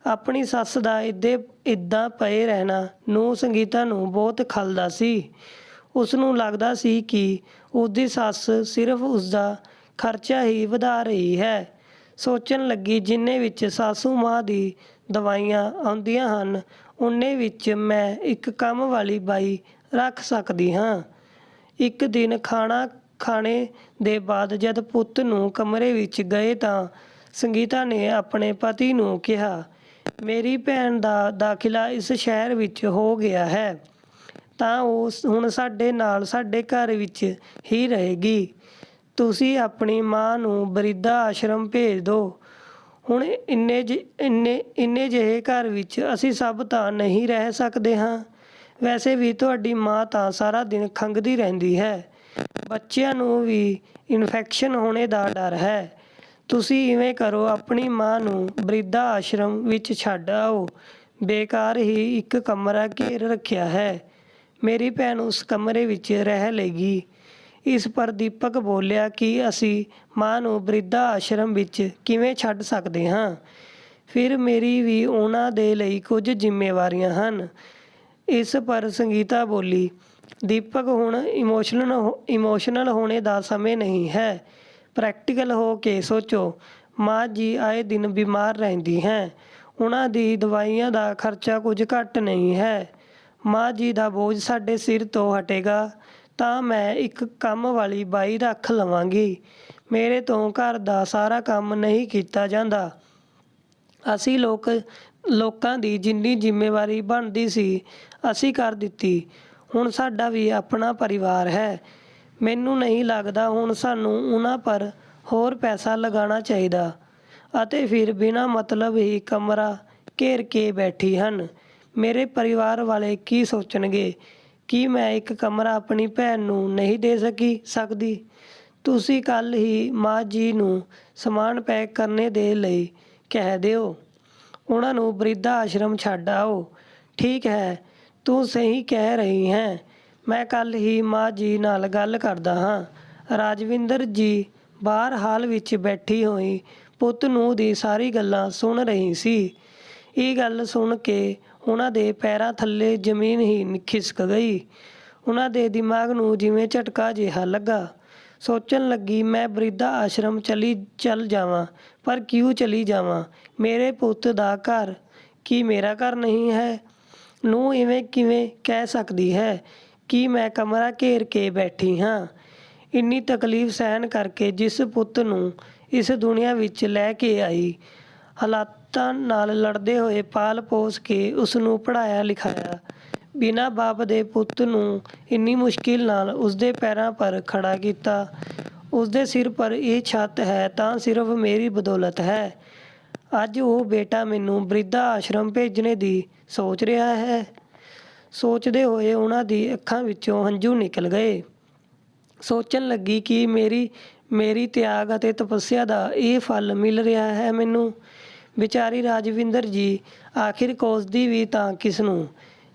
ਆਪਣੀ ਸੱਸ ਦਾ ਇੱਦਾਂ ਪਏ ਰਹਿਣਾ ਨੂੰ ਸੰਗੀਤਾ ਨੂੰ ਬਹੁਤ ਖਲਦਾ ਸੀ। ਉਸਨੂੰ ਲੱਗਦਾ ਸੀ ਕਿ ਉਸਦੀ ਸੱਸ ਸਿਰਫ ਉਸਦਾ ਖਰਚਾ ਹੀ ਵਧਾ ਰਹੀ ਹੈ। ਸੋਚਣ ਲੱਗੀ, ਜਿੰਨੇ ਵਿੱਚ ਸਾਸੂ ਮਾਂ ਦੀ ਦਵਾਈਆਂ ਆਉਂਦੀਆਂ ਹਨ, ਉਨੇ ਵਿੱਚ ਮੈਂ ਇੱਕ ਕੰਮ ਵਾਲੀ ਬਾਈ ਰੱਖ ਸਕਦੀ ਹਾਂ। ਇੱਕ ਦਿਨ ਖਾਣਾ ਖਾਣੇ ਦੇ ਬਾਅਦ ਜਦ ਪੁੱਤ ਨੂੰ ਕਮਰੇ ਵਿੱਚ ਗਏ ਤਾਂ ਸੰਗੀਤਾ ਨੇ ਆਪਣੇ ਪਤੀ ਨੂੰ ਕਿਹਾ, ਮੇਰੀ ਭੈਣ ਦਾ ਦਾਖਲਾ ਇਸ ਸ਼ਹਿਰ ਵਿੱਚ ਹੋ ਗਿਆ ਹੈ ਤਾਂ ਉਹ ਹੁਣ ਸਾਡੇ ਨਾਲ ਸਾਡੇ ਘਰ ਵਿੱਚ ਹੀ ਰਹੇਗੀ। ਤੁਸੀਂ ਆਪਣੀ ਮਾਂ ਨੂੰ ਬਿਰਧ ਆਸ਼ਰਮ ਭੇਜ ਦਿਓ। ਹੁਣ ਇੰਨੇ ਜਿਹੇ ਘਰ ਵਿੱਚ ਅਸੀਂ ਸਭ ਤਾਂ ਨਹੀਂ ਰਹਿ ਸਕਦੇ ਹਾਂ। ਵੈਸੇ ਵੀ ਤੁਹਾਡੀ ਮਾਂ ਤਾਂ ਸਾਰਾ ਦਿਨ ਖੰਘਦੀ ਰਹਿੰਦੀ ਹੈ। ਬੱਚਿਆਂ ਨੂੰ ਵੀ ਇਨਫੈਕਸ਼ਨ ਹੋਣੇ ਦਾ ਡਰ ਹੈ। ਤੁਸੀਂ ਇਵੇਂ ਕਰੋ, ਆਪਣੀ ਮਾਂ ਨੂੰ ਬਿਰਧ ਆਸ਼ਰਮ ਵਿੱਚ ਛੱਡ ਆਓ। ਬੇਕਾਰ ਹੀ ਇੱਕ ਕਮਰਾ ਘੇਰ ਰੱਖਿਆ ਹੈ। ਮੇਰੀ ਭੈਣ ਉਸ ਕਮਰੇ ਵਿੱਚ ਰਹਿ ਲਏਗੀ। ਇਸ ਪਰ ਦੀਪਕ ਬੋਲਿਆ ਕਿ ਅਸੀਂ ਮਾਂ ਨੂੰ ਬਿਰਧ ਆਸ਼ਰਮ ਵਿੱਚ ਕਿਵੇਂ ਛੱਡ ਸਕਦੇ ਹਾਂ। ਫਿਰ ਮੇਰੀ ਵੀ ਉਹਨਾਂ ਦੇ ਲਈ ਕੁਝ ਜ਼ਿੰਮੇਵਾਰੀਆਂ ਹਨ। ਇਸ ਪਰ ਸੰਗੀਤਾ ਬੋਲੀ, ਦੀਪਕ ਹੁਣ ਇਮੋਸ਼ਨਲ ਹੋਣੇ ਦਾ ਸਮੇਂ ਨਹੀਂ ਹੈ। ਪ੍ਰੈਕਟੀਕਲ ਹੋ ਕੇ ਸੋਚੋ। ਮਾਂ ਜੀ ਆਏ ਦਿਨ ਬਿਮਾਰ ਰਹਿੰਦੀ ਹੈ। ਉਹਨਾਂ ਦੀ ਦਵਾਈਆਂ ਦਾ ਖਰਚਾ ਕੁਝ ਘੱਟ ਨਹੀਂ ਹੈ। ਮਾਂ ਜੀ ਦਾ ਬੋਝ ਸਾਡੇ ਸਿਰ ਤੋਂ ਹਟੇਗਾ ਤਾਂ ਮੈਂ ਇੱਕ ਕੰਮ ਵਾਲੀ ਬਾਈ ਰੱਖ ਲਵਾਂਗੀ। ਮੇਰੇ ਤੋਂ ਘਰ ਦਾ ਸਾਰਾ ਕੰਮ ਨਹੀਂ ਕੀਤਾ ਜਾਂਦਾ। ਅਸੀਂ ਲੋਕਾਂ ਦੀ ਜਿੰਨੀ ਜ਼ਿੰਮੇਵਾਰੀ ਬਣਦੀ ਸੀ ਅਸੀਂ ਕਰ ਦਿੱਤੀ। ਹੁਣ ਸਾਡਾ ਵੀ ਆਪਣਾ ਪਰਿਵਾਰ ਹੈ। ਮੈਨੂੰ ਨਹੀਂ ਲੱਗਦਾ ਹੁਣ ਸਾਨੂੰ ਉਹਨਾਂ ਪਰ ਹੋਰ ਪੈਸਾ ਲਗਾਉਣਾ ਚਾਹੀਦਾ। ਅਤੇ ਫਿਰ ਬਿਨਾਂ ਮਤਲਬ ਹੀ ਕਮਰਾ ਘੇਰ ਕੇ ਬੈਠੀ ਹਨ। ਮੇਰੇ ਪਰਿਵਾਰ ਵਾਲੇ ਕੀ ਸੋਚਣਗੇ ਕਿ ਮੈਂ ਇੱਕ ਕਮਰਾ ਆਪਣੀ ਭੈਣ ਨੂੰ ਨਹੀਂ ਦੇ ਸਕਦੀ। ਤੁਸੀਂ ਕੱਲ੍ਹ ਹੀ ਮਾਂ ਜੀ ਨੂੰ ਸਮਾਨ ਪੈਕ ਕਰਨੇ ਦੇ ਲਈ ਕਹਿ ਦਿਓ। ਉਹਨਾਂ ਨੂੰ ਬਿਰਧ ਆਸ਼ਰਮ ਛੱਡ ਆਓ। ਠੀਕ ਹੈ, ਤੂੰ ਸਹੀ ਕਹਿ ਰਹੀ ਹੈ। ਮੈਂ ਕੱਲ੍ਹ ਹੀ ਮਾਂ ਜੀ ਨਾਲ ਗੱਲ ਕਰਦਾ ਹਾਂ। ਰਾਜਵਿੰਦਰ ਜੀ ਬਾਹਰ ਹਾਲ ਵਿੱਚ ਬੈਠੀ ਹੋਈ ਪੁੱਤ ਨੂੰ ਦੀ ਸਾਰੀ ਗੱਲਾਂ ਸੁਣ ਰਹੀ ਸੀ। ਇਹ ਗੱਲ ਸੁਣ ਕੇ ਉਹਨਾਂ ਦੇ ਪੈਰਾਂ ਥੱਲੇ ਜ਼ਮੀਨ ਹੀ ਖਿਸਕ ਗਈ। ਉਹਨਾਂ ਦੇ ਦਿਮਾਗ ਨੂੰ ਜਿਵੇਂ ਝਟਕਾ ਜਿਹਾ ਲੱਗਾ। ਸੋਚਣ ਲੱਗੀ, ਮੈਂ ਬਿਰਧ ਆਸ਼ਰਮ ਚੱਲ ਜਾਵਾਂ, ਪਰ ਕਿਉਂ ਚਲੀ ਜਾਵਾਂ? ਮੇਰੇ ਪੁੱਤ ਦਾ ਘਰ ਕੀ ਮੇਰਾ ਘਰ ਨਹੀਂ ਹੈ? ਨੂੰ ਇਵੇਂ ਕਿਵੇਂ ਕਹਿ ਸਕਦੀ ਹੈ ਕਿ ਮੈਂ ਕਮਰਾ ਘੇਰ ਕੇ ਬੈਠੀ ਹਾਂ? ਇੰਨੀ ਤਕਲੀਫ ਸਹਿਣ ਕਰਕੇ ਜਿਸ ਪੁੱਤ ਨੂੰ ਇਸ ਦੁਨੀਆ ਵਿੱਚ ਲੈ ਕੇ ਆਈ, ਹਾਲਾਤਾਂ ਨਾਲ ਲੜਦੇ ਹੋਏ ਪਾਲ ਪੋਸ ਕੇ ਉਸ ਨੂੰ ਪੜ੍ਹਾਇਆ ਲਿਖਾਇਆ, ਬਿਨਾਂ ਬਾਪ ਦੇ ਪੁੱਤ ਨੂੰ ਇੰਨੀ ਮੁਸ਼ਕਿਲ ਨਾਲ ਉਸਦੇ ਪੈਰਾਂ ਪਰ ਖੜਾ ਕੀਤਾ। ਉਸਦੇ ਸਿਰ ਪਰ ਇਹ ਛੱਤ ਹੈ ਤਾਂ ਸਿਰਫ ਮੇਰੀ ਬਦੌਲਤ ਹੈ। ਅੱਜ ਉਹ ਬੇਟਾ ਮੈਨੂੰ ਬਿਰਧ ਆਸ਼ਰਮ ਭੇਜਣੇ ਦੀ ਸੋਚ ਰਿਹਾ ਹੈ। ਸੋਚਦੇ ਹੋਏ ਉਹਨਾਂ ਦੀ ਅੱਖਾਂ ਵਿੱਚੋਂ ਹੰਝੂ ਨਿਕਲ ਗਏ। ਸੋਚਣ ਲੱਗੀ ਕਿ ਮੇਰੀ ਤਿਆਗ ਅਤੇ ਤਪੱਸਿਆ ਦਾ ਇਹ ਫਲ ਮਿਲ ਰਿਹਾ ਹੈ ਮੈਨੂੰ। ਵਿਚਾਰੀ ਰਾਜਵਿੰਦਰ ਜੀ ਆਖਿਰ ਕੋਸਦੀ ਵੀ ਤਾਂ ਕਿਸ ਨੂੰ?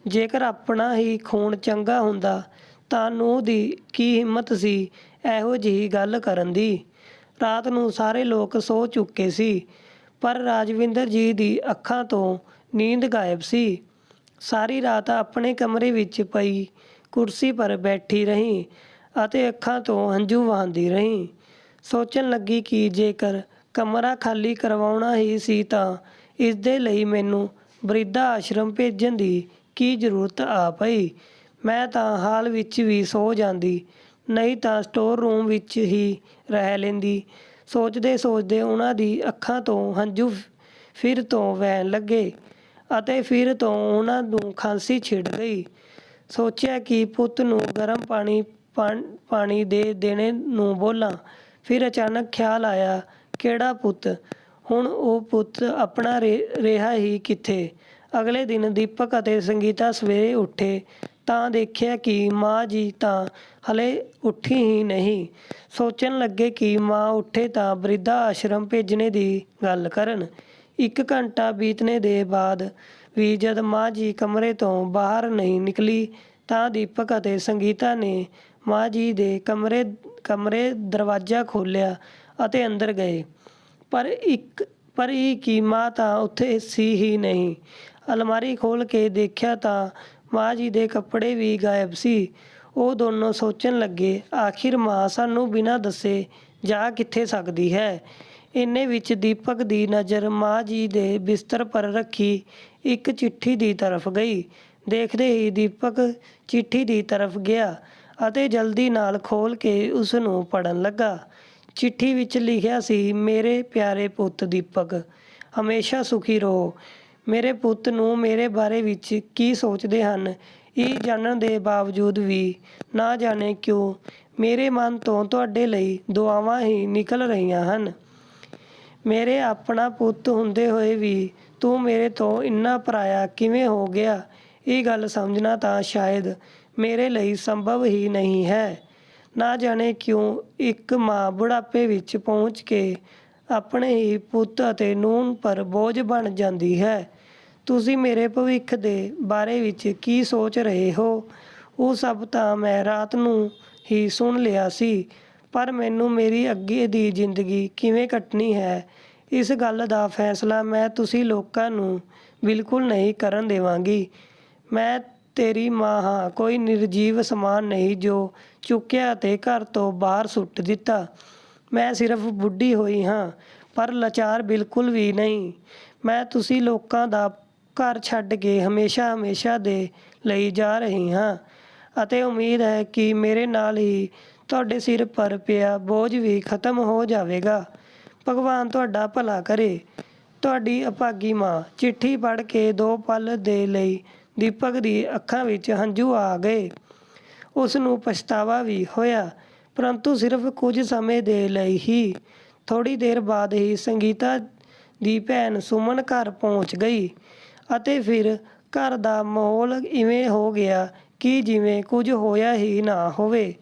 ਜੇਕਰ ਆਪਣਾ ਹੀ ਖੂਨ ਚੰਗਾ ਹੁੰਦਾ ਤਾਂ ਨੂੰਹ ਦੀ ਕੀ ਹਿੰਮਤ ਸੀ ਇਹੋ ਜਿਹੀ ਗੱਲ ਕਰਨ ਦੀ। ਰਾਤ ਨੂੰ ਸਾਰੇ ਲੋਕ ਸੋ ਚੁੱਕੇ ਸੀ, ਪਰ ਰਾਜਵਿੰਦਰ ਜੀ ਦੀ ਅੱਖਾਂ ਤੋਂ ਨੀਂਦ ਗਾਇਬ ਸੀ। ਸਾਰੀ ਰਾਤ ਆਪਣੇ ਕਮਰੇ ਵਿੱਚ ਪਈ ਕੁਰਸੀ ਪਰ ਬੈਠੀ ਰਹੀ ਅਤੇ ਅੱਖਾਂ ਤੋਂ ਹੰਝੂ ਵਹਾਉਂਦੀ ਰਹੀ। ਸੋਚਣ ਲੱਗੀ ਕਿ ਜੇਕਰ ਕਮਰਾ ਖਾਲੀ ਕਰਵਾਉਣਾ ਹੀ ਸੀ ਤਾਂ ਇਸ ਦੇ ਲਈ ਮੈਨੂੰ ਬਿਰਧ ਆਸ਼ਰਮ ਭੇਜਣ ਦੀ ਕੀ ਜ਼ਰੂਰਤ ਆ ਪਈ? ਮੈਂ ਤਾਂ ਹਾਲ ਵਿੱਚ ਵੀ ਸੋ ਜਾਂਦੀ, ਨਹੀਂ ਤਾਂ ਸਟੋਰ ਰੂਮ ਵਿੱਚ ਹੀ ਰਹਿ ਲੈਂਦੀ। ਸੋਚਦੇ ਸੋਚਦੇ ਉਹਨਾਂ ਦੀ ਅੱਖਾਂ ਤੋਂ ਹੰਝੂ ਫਿਰ ਤੋਂ ਵਹਿਣ ਲੱਗੇ ਅਤੇ ਫਿਰ ਤੋਂ ਉਹਨਾਂ ਨੂੰ ਖਾਂਸੀ ਛਿੜ ਗਈ। ਸੋਚਿਆ ਕਿ ਪੁੱਤ ਨੂੰ ਗਰਮ ਪਾਣੀ ਦੇ ਦੇਣੇ ਨੂੰ ਬੋਲਾਂ। ਫਿਰ ਅਚਾਨਕ ਖਿਆਲ ਆਇਆ, ਕਿਹੜਾ ਪੁੱਤ? ਹੁਣ ਉਹ ਪੁੱਤ ਆਪਣਾ ਰਿਹਾ ਹੀ ਕਿੱਥੇ? ਅਗਲੇ ਦਿਨ ਦੀਪਕ ਅਤੇ ਸੰਗੀਤਾ ਸਵੇਰੇ ਉੱਠੇ ਤਾਂ ਦੇਖਿਆ ਕਿ ਮਾਂ ਜੀ ਤਾਂ ਹਲੇ ਉੱਠੀ ਹੀ ਨਹੀਂ। ਸੋਚਣ ਲੱਗੇ ਕਿ ਮਾਂ ਉੱਠੇ ਤਾਂ ਬਿਰਧ ਆਸ਼ਰਮ ਭੇਜਣੇ ਦੀ ਗੱਲ ਕਰਨ। 1 ਘੰਟਾ ਬੀਤਣੇ ਦੇ ਬਾਅਦ ਵੀ ਜਦ ਮਾਂ ਜੀ ਕਮਰੇ ਤੋਂ ਬਾਹਰ ਨਹੀਂ ਨਿਕਲੀ ਤਾਂ ਦੀਪਕ ਅਤੇ ਸੰਗੀਤਾ ਨੇ ਮਾਂ ਜੀ ਦੇ ਕਮਰੇ ਦਰਵਾਜ਼ਾ ਖੋਲ੍ਹਿਆ ਅਤੇ ਅੰਦਰ ਗਏ। ਪਰ ਇਹ ਕਿ ਮਾਂ ਤਾਂ ਉੱਥੇ ਸੀ ਹੀ ਨਹੀਂ। ਅਲਮਾਰੀ ਖੋਲ੍ਹ ਕੇ ਦੇਖਿਆ ਤਾਂ ਮਾਂ ਜੀ ਦੇ ਕੱਪੜੇ ਵੀ ਗਾਇਬ ਸੀ। ਉਹ ਦੋਨੋਂ ਸੋਚਣ ਲੱਗੇ, ਆਖਿਰ ਮਾਂ ਸਾਨੂੰ ਬਿਨਾਂ ਦੱਸੇ ਜਾ ਕਿੱਥੇ ਸਕਦੀ ਹੈ? ਇੰਨੇ ਵਿੱਚ ਦੀਪਕ ਦੀ ਨਜ਼ਰ ਮਾਂ ਜੀ ਦੇ ਬਿਸਤਰ ਪਰ ਰੱਖੀ ਇੱਕ ਚਿੱਠੀ ਦੀ ਤਰਫ ਗਈ। ਦੇਖਦੇ ਹੀ ਦੀਪਕ ਚਿੱਠੀ ਦੀ ਤਰਫ ਗਿਆ ਅਤੇ ਜਲਦੀ ਨਾਲ ਖੋਲ੍ਹ ਕੇ ਉਸ ਨੂੰ ਪੜ੍ਹਨ ਲੱਗਾ। ਚਿੱਠੀ ਵਿੱਚ ਲਿਖਿਆ ਸੀ, ਮੇਰੇ ਪਿਆਰੇ ਪੁੱਤ ਦੀਪਕ, ਹਮੇਸ਼ਾ ਸੁਖੀ ਰਹੋ। ਮੇਰੇ ਪੁੱਤ ਨੂੰ ਮੇਰੇ ਬਾਰੇ ਵਿੱਚ ਕੀ ਸੋਚਦੇ ਹਨ ਇਹ ਜਾਣਨ ਦੇ ਬਾਵਜੂਦ ਵੀ ਨਾ ਜਾਣੇ ਕਿਉਂ ਮੇਰੇ ਮਨ ਤੋਂ ਤੁਹਾਡੇ ਲਈ ਦੁਆਵਾਂ ਹੀ ਨਿਕਲ ਰਹੀਆਂ ਹਨ। ਮੇਰੇ ਆਪਣਾ ਪੁੱਤ ਹੁੰਦੇ ਹੋਏ ਵੀ ਤੂੰ ਮੇਰੇ ਤੋਂ ਇੰਨਾ ਪਰਾਇਆ ਕਿਵੇਂ ਹੋ ਗਿਆ? ਇਹ ਗੱਲ ਸਮਝਣਾ ਤਾਂ ਸ਼ਾਇਦ ਮੇਰੇ ਲਈ ਸੰਭਵ ਹੀ ਨਹੀਂ ਹੈ। ਨਾ ਜਾਣੇ ਕਿਉਂ ਇੱਕ ਮਾਂ ਬੁਢਾਪੇ ਵਿੱਚ ਪਹੁੰਚ ਕੇ ਆਪਣੇ ਹੀ ਪੁੱਤ ਅਤੇ ਨੂੰਹ ਪਰ ਬੋਝ ਬਣ ਜਾਂਦੀ ਹੈ। ਤੁਸੀਂ ਮੇਰੇ ਭਵਿੱਖ ਦੇ ਬਾਰੇ ਵਿੱਚ ਕੀ ਸੋਚ ਰਹੇ ਹੋ? ਉਹ ਸਭ ਤਾਂ ਮੈਂ ਰਾਤ ਨੂੰ ਹੀ ਸੁਣ ਲਿਆ ਸੀ, ਪਰ ਮੈਨੂੰ ਮੇਰੀ ਅੱਗੇ ਦੀ ਜ਼ਿੰਦਗੀ ਕਿਵੇਂ ਕੱਟਣੀ ਹੈ ਇਸ ਗੱਲ ਦਾ ਫੈਸਲਾ ਮੈਂ ਤੁਸੀਂ ਲੋਕਾਂ ਨੂੰ ਬਿਲਕੁਲ ਨਹੀਂ ਕਰਨ ਦੇਵਾਂਗੀ। ਮੈਂ ਤੇਰੀ ਮਾਂ ਹਾਂ, ਕੋਈ ਨਿਰਜੀਵ ਸਮਾਨ ਨਹੀਂ ਜੋ ਚੁੱਕਿਆ ਅਤੇ ਘਰ ਤੋਂ ਬਾਹਰ ਸੁੱਟ ਦਿੱਤਾ। ਮੈਂ ਸਿਰਫ ਬੁੱਢੀ ਹੋਈ ਹਾਂ, ਪਰ ਲਾਚਾਰ ਬਿਲਕੁਲ ਵੀ ਨਹੀਂ। ਮੈਂ ਤੁਸੀਂ ਲੋਕਾਂ ਦਾ ਘਰ ਛੱਡ ਕੇ ਹਮੇਸ਼ਾ ਦੇ ਲਈ ਜਾ ਰਹੀ ਹਾਂ ਅਤੇ ਉਮੀਦ ਹੈ ਕਿ ਮੇਰੇ ਨਾਲ ਹੀ ਤੁਹਾਡੇ ਸਿਰ ਪਰ ਪਿਆ ਬੋਝ ਵੀ ਖਤਮ ਹੋ ਜਾਵੇਗਾ। ਭਗਵਾਨ ਤੁਹਾਡਾ ਭਲਾ ਕਰੇ। ਤੁਹਾਡੀ ਅਭਾਗੀ ਮਾਂ। ਚਿੱਠੀ ਪੜ੍ਹ ਕੇ 2 ਪਲ ਦੇ ਲਈ ਦੀਪਕ ਦੀ ਅੱਖਾਂ ਵਿੱਚ ਹੰਝੂ ਆ ਗਏ। ਉਸ ਨੂੰ ਪਛਤਾਵਾ ਵੀ ਹੋਇਆ, ਪਰੰਤੂ ਸਿਰਫ ਕੁਝ ਸਮੇਂ ਦੇ ਲਈ ਹੀ। ਥੋੜ੍ਹੀ ਦੇਰ ਬਾਅਦ ਹੀ ਸੰਗੀਤਾ ਦੀ ਭੈਣ ਸੁਮਨ ਘਰ ਪਹੁੰਚ ਗਈ ਅਤੇ ਫਿਰ ਘਰ ਦਾ ਮਾਹੌਲ ਇਵੇਂ ਹੋ ਗਿਆ ਕਿ ਜਿਵੇਂ ਕੁਝ ਹੋਇਆ ਹੀ ਨਾ ਹੋਵੇ।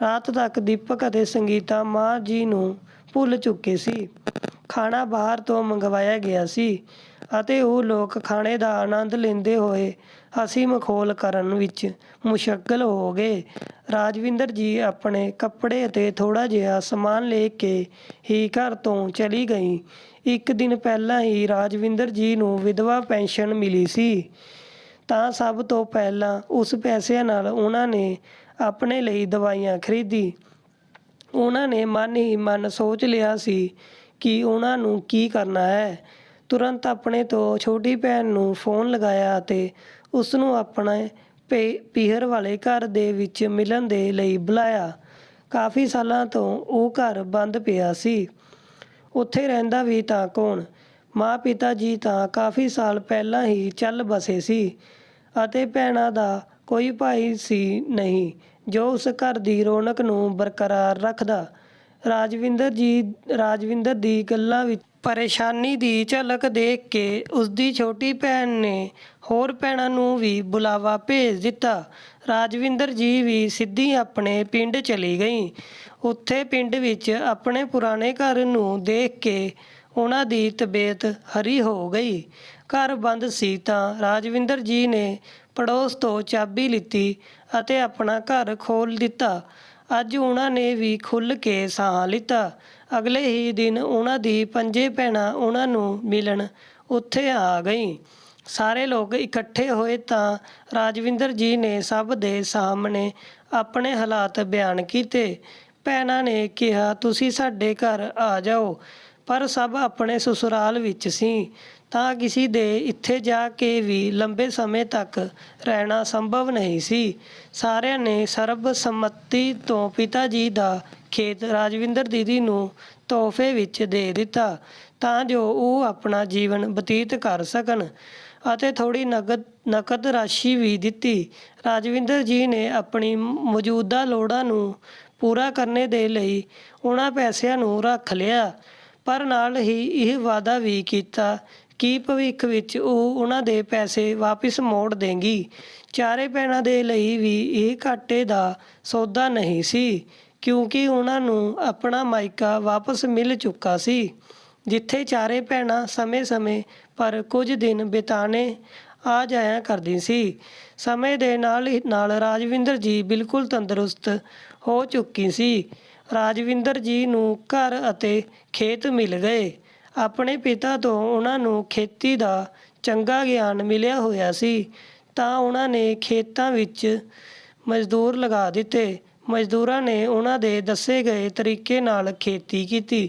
ਰਾਤ ਤੱਕ ਦੀਪਕ ਅਤੇ ਸੰਗੀਤਾ ਮਾਂ ਜੀ ਨੂੰ ਭੁੱਲ ਚੁੱਕੇ ਸੀ। ਖਾਣਾ ਬਾਹਰ ਤੋਂ ਮੰਗਵਾਇਆ ਗਿਆ ਸੀ ਅਤੇ ਉਹ ਲੋਕ ਖਾਣੇ ਦਾ ਆਨੰਦ ਲੈਂਦੇ ਹੋਏ ਹੱਸੀ ਮਖੌਲ ਕਰਨ ਵਿੱਚ ਮੁਸ਼ੱਗਲ ਹੋ ਗਏ। ਰਾਜਵਿੰਦਰ ਜੀ ਆਪਣੇ ਕੱਪੜੇ ਅਤੇ ਥੋੜ੍ਹਾ ਜਿਹਾ ਸਮਾਨ ਲੈ ਕੇ ਹੀ ਘਰ ਤੋਂ ਚਲੀ ਗਈ। ਇੱਕ ਦਿਨ ਪਹਿਲਾਂ ਹੀ ਰਾਜਵਿੰਦਰ ਜੀ ਨੂੰ ਵਿਧਵਾ ਪੈਨਸ਼ਨ ਮਿਲੀ ਸੀ, ਤਾਂ ਸਭ ਤੋਂ ਪਹਿਲਾਂ ਉਸ ਪੈਸਿਆਂ ਨਾਲ ਉਹਨਾਂ ਨੇ ਆਪਣੇ ਲਈ ਦਵਾਈਆਂ ਖਰੀਦੀ। ਉਹਨਾਂ ਨੇ ਮਨ ਹੀ ਮਨ ਸੋਚ ਲਿਆ ਸੀ ਕਿ ਉਹਨਾਂ ਨੂੰ ਕੀ ਕਰਨਾ ਹੈ। ਤੁਰੰਤ ਆਪਣੇ ਤੋਂ ਛੋਟੀ ਭੈਣ ਨੂੰ ਫ਼ੋਨ ਲਗਾਇਆ ਅਤੇ ਉਸ ਨੂੰ ਆਪਣੇ ਪੀਹਰ ਵਾਲੇ ਘਰ ਦੇ ਵਿੱਚ ਮਿਲਣ ਦੇ ਲਈ ਬੁਲਾਇਆ। ਕਾਫੀ ਸਾਲਾਂ ਤੋਂ ਉਹ ਘਰ ਬੰਦ ਪਿਆ ਸੀ। ਉੱਥੇ ਰਹਿੰਦਾ ਵੀ ਤਾਂ ਕੌਣ? ਮਾਂ-ਪਿਤਾ ਜੀ ਤਾਂ ਕਾਫੀ ਸਾਲ ਪਹਿਲਾਂ ਹੀ ਚੱਲ ਬਸੇ ਸੀ ਅਤੇ ਭੈਣਾਂ ਦਾ ਕੋਈ ਭਾਈ ਸੀ ਨਹੀਂ ਜੋ ਉਸ ਘਰ ਦੀ ਰੌਣਕ ਨੂੰ ਬਰਕਰਾਰ ਰੱਖਦਾ। ਰਾਜਵਿੰਦਰ ਦੀ ਗੱਲਾਂ ਵਿੱਚ ਪਰੇਸ਼ਾਨੀ ਦੀ ਝਲਕ ਦੇਖ ਕੇ ਉਸਦੀ ਛੋਟੀ ਭੈਣ ਨੇ ਹੋਰ ਭੈਣਾਂ ਨੂੰ ਵੀ ਬੁਲਾਵਾ ਭੇਜ ਦਿੱਤਾ। ਰਾਜਵਿੰਦਰ ਜੀ ਵੀ ਸਿੱਧੀ ਆਪਣੇ ਪਿੰਡ ਚਲੀ ਗਈ। ਉੱਥੇ ਪਿੰਡ ਵਿੱਚ ਆਪਣੇ ਪੁਰਾਣੇ ਘਰ ਨੂੰ ਦੇਖ ਕੇ ਉਹਨਾਂ ਦੀ ਤਬੀਅਤ ਹਰੀ ਹੋ ਗਈ। ਘਰ ਬੰਦ ਸੀ ਤਾਂ ਰਾਜਵਿੰਦਰ ਜੀ ਨੇ ਪੜੋਸ ਤੋਂ ਚਾਬੀ ਲਿੱਤੀ ਅਤੇ ਆਪਣਾ ਘਰ ਖੋਲ੍ਹ ਦਿੱਤਾ। ਅੱਜ ਉਹਨਾਂ ਨੇ ਵੀ ਖੁੱਲ੍ਹ ਕੇ ਸਾਹ ਲਿੱਤਾ। ਅਗਲੇ ਹੀ ਦਿਨ ਉਹਨਾਂ ਦੀ 5 ਭੈਣਾਂ ਉਹਨਾਂ ਨੂੰ ਮਿਲਣ ਉੱਥੇ ਆ ਗਈ। ਸਾਰੇ ਲੋਕ ਇਕੱਠੇ ਹੋਏ ਤਾਂ ਰਾਜਵਿੰਦਰ ਜੀ ਨੇ ਸਭ ਦੇ ਸਾਹਮਣੇ ਆਪਣੇ ਹਾਲਾਤ ਬਿਆਨ ਕੀਤੇ। ਭੈਣਾਂ ਨੇ ਕਿਹਾ, ਤੁਸੀਂ ਸਾਡੇ ਘਰ ਆ ਜਾਓ, ਪਰ ਸਭ ਆਪਣੇ ਸਸੁਰਾਲ ਵਿੱਚ ਸੀ ਤਾਂ ਕਿਸੇ ਦੇ ਇੱਥੇ ਜਾ ਕੇ ਵੀ ਲੰਬੇ ਸਮੇਂ ਤੱਕ ਰਹਿਣਾ ਸੰਭਵ ਨਹੀਂ ਸੀ। ਸਾਰਿਆਂ ਨੇ ਸਰਬਸੰਮਤੀ ਤੋਂ ਪਿਤਾ ਜੀ ਦਾ ਖੇਤ ਰਾਜਵਿੰਦਰ ਦੀਦੀ ਨੂੰ ਤੋਹਫ਼ੇ ਵਿੱਚ ਦੇ ਦਿੱਤਾ ਤਾਂ ਜੋ ਉਹ ਆਪਣਾ ਜੀਵਨ ਬਤੀਤ ਕਰ ਸਕਣ ਅਤੇ ਥੋੜ੍ਹੀ ਨਕਦ ਰਾਸ਼ੀ ਵੀ ਦਿੱਤੀ। ਰਾਜਵਿੰਦਰ ਜੀ ਨੇ ਆਪਣੀ ਮੌਜੂਦਾ ਲੋੜਾਂ ਨੂੰ ਪੂਰਾ ਕਰਨ ਦੇ ਲਈ ਉਹਨਾਂ ਪੈਸਿਆਂ ਨੂੰ ਰੱਖ ਲਿਆ, ਪਰ ਨਾਲ ਹੀ ਇਹ ਵਾਅਦਾ ਵੀ ਕੀਤਾ ਕਿ ਭਵਿੱਖ ਵਿੱਚ ਉਹ ਉਹਨਾਂ ਦੇ ਪੈਸੇ ਵਾਪਿਸ ਮੋੜ ਦੇਗੀ। ਚਾਰੇ ਭੈਣਾਂ ਦੇ ਲਈ ਵੀ ਇਹ ਘਾਟੇ ਦਾ ਸੌਦਾ ਨਹੀਂ ਸੀ, ਕਿਉਂਕਿ ਉਹਨਾਂ ਨੂੰ ਆਪਣਾ ਮਾਇਕਾ ਵਾਪਸ ਮਿਲ ਚੁੱਕਾ ਸੀ, ਜਿੱਥੇ ਚਾਰੇ ਭੈਣਾਂ ਸਮੇਂ-ਸਮੇਂ ਪਰ ਕੁਝ ਦਿਨ ਬਿਤਾਉਣੇ ਆ ਜਾਇਆ ਕਰਦੀ ਸੀ। ਸਮੇਂ ਦੇ ਨਾਲ ਰਾਜਵਿੰਦਰ ਜੀ ਬਿਲਕੁਲ ਤੰਦਰੁਸਤ ਹੋ ਚੁੱਕੀ ਸੀ। ਰਾਜਵਿੰਦਰ ਜੀ ਨੂੰ ਘਰ ਅਤੇ ਖੇਤ ਮਿਲ ਗਏ। ਆਪਣੇ ਪਿਤਾ ਤੋਂ ਉਹਨਾਂ ਨੂੰ ਖੇਤੀ ਦਾ ਚੰਗਾ ਗਿਆਨ ਮਿਲਿਆ ਹੋਇਆ ਸੀ ਤਾਂ ਉਹਨਾਂ ਨੇ ਖੇਤਾਂ ਵਿੱਚ ਮਜ਼ਦੂਰ ਲਗਾ ਦਿੱਤੇ। ਮਜ਼ਦੂਰਾਂ ਨੇ ਉਹਨਾਂ ਦੇ ਦੱਸੇ ਗਏ ਤਰੀਕੇ ਨਾਲ ਖੇਤੀ ਕੀਤੀ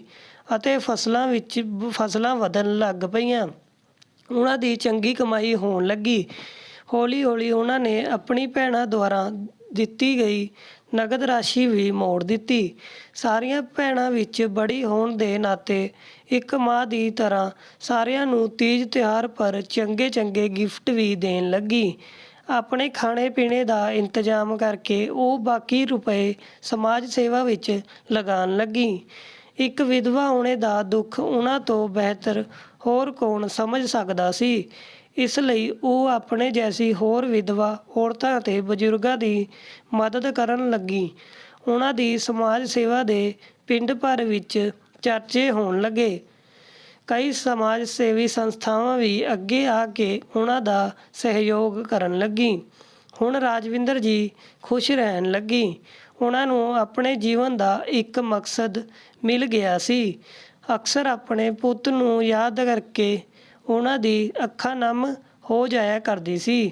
ਅਤੇ ਫਸਲਾਂ ਵਧਣ ਲੱਗ ਪਈਆਂ। ਉਹਨਾਂ ਦੀ ਚੰਗੀ ਕਮਾਈ ਹੋਣ ਲੱਗੀ। ਹੌਲੀ-ਹੌਲੀ ਉਹਨਾਂ ਨੇ ਆਪਣੀ ਭੈਣਾਂ ਦੁਆਰਾ ਦਿੱਤੀ ਗਈ ਨਕਦ ਰਾਸ਼ੀ ਵੀ ਮੋੜ ਦਿੱਤੀ। ਸਾਰੀਆਂ ਭੈਣਾਂ ਵਿੱਚ ਬੜੀ ਹੋਣ ਦੇ ਨਾਤੇ ਇੱਕ ਮਾਂ ਦੀ ਤਰ੍ਹਾਂ ਸਾਰਿਆਂ ਨੂੰ ਤੀਜ ਤਿਉਹਾਰ ਪਰ ਚੰਗੇ-ਚੰਗੇ ਗਿਫਟ ਵੀ ਦੇਣ ਲੱਗੀ। ਆਪਣੇ ਖਾਣੇ-ਪੀਣੇ ਦਾ ਇੰਤਜ਼ਾਮ ਕਰਕੇ ਉਹ ਬਾਕੀ ਰੁਪਏ ਸਮਾਜ ਸੇਵਾ ਵਿੱਚ ਲਗਾਉਣ ਲੱਗੀ। ਇੱਕ ਵਿਧਵਾ ਹੋਣੇ ਦਾ ਦੁੱਖ ਉਹਨਾਂ ਤੋਂ ਬਿਹਤਰ ਹੋਰ ਕੌਣ ਸਮਝ ਸਕਦਾ ਸੀ। ਇਸ ਲਈ ਉਹ ਆਪਣੇ ਜੈਸੀ ਹੋਰ ਵਿਧਵਾ ਔਰਤਾਂ ਅਤੇ ਬਜ਼ੁਰਗਾਂ ਦੀ ਮਦਦ ਕਰਨ ਲੱਗੀ। ਉਹਨਾਂ ਦੀ ਸਮਾਜ ਸੇਵਾ ਦੇ ਪਿੰਡ ਭਰ ਵਿੱਚ ਚਰਚੇ ਹੋਣ ਲੱਗੇ। ਕਈ ਸਮਾਜ ਸੇਵੀ ਸੰਸਥਾਵਾਂ ਵੀ ਅੱਗੇ ਆ ਕੇ ਉਹਨਾਂ ਦਾ ਸਹਿਯੋਗ ਕਰਨ ਲੱਗੀ। ਹੁਣ ਰਾਜਵਿੰਦਰ ਜੀ ਖੁਸ਼ ਰਹਿਣ ਲੱਗੀ। ਉਹਨਾਂ ਨੂੰ ਆਪਣੇ ਜੀਵਨ ਦਾ ਇੱਕ ਮਕਸਦ ਮਿਲ ਗਿਆ ਸੀ। ਅਕਸਰ ਆਪਣੇ ਪੁੱਤ ਨੂੰ ਯਾਦ ਕਰਕੇ ਉਹਨਾਂ ਦੀ ਅੱਖਾਂ ਨਮ ਹੋ ਜਾਇਆ ਕਰਦੀ ਸੀ,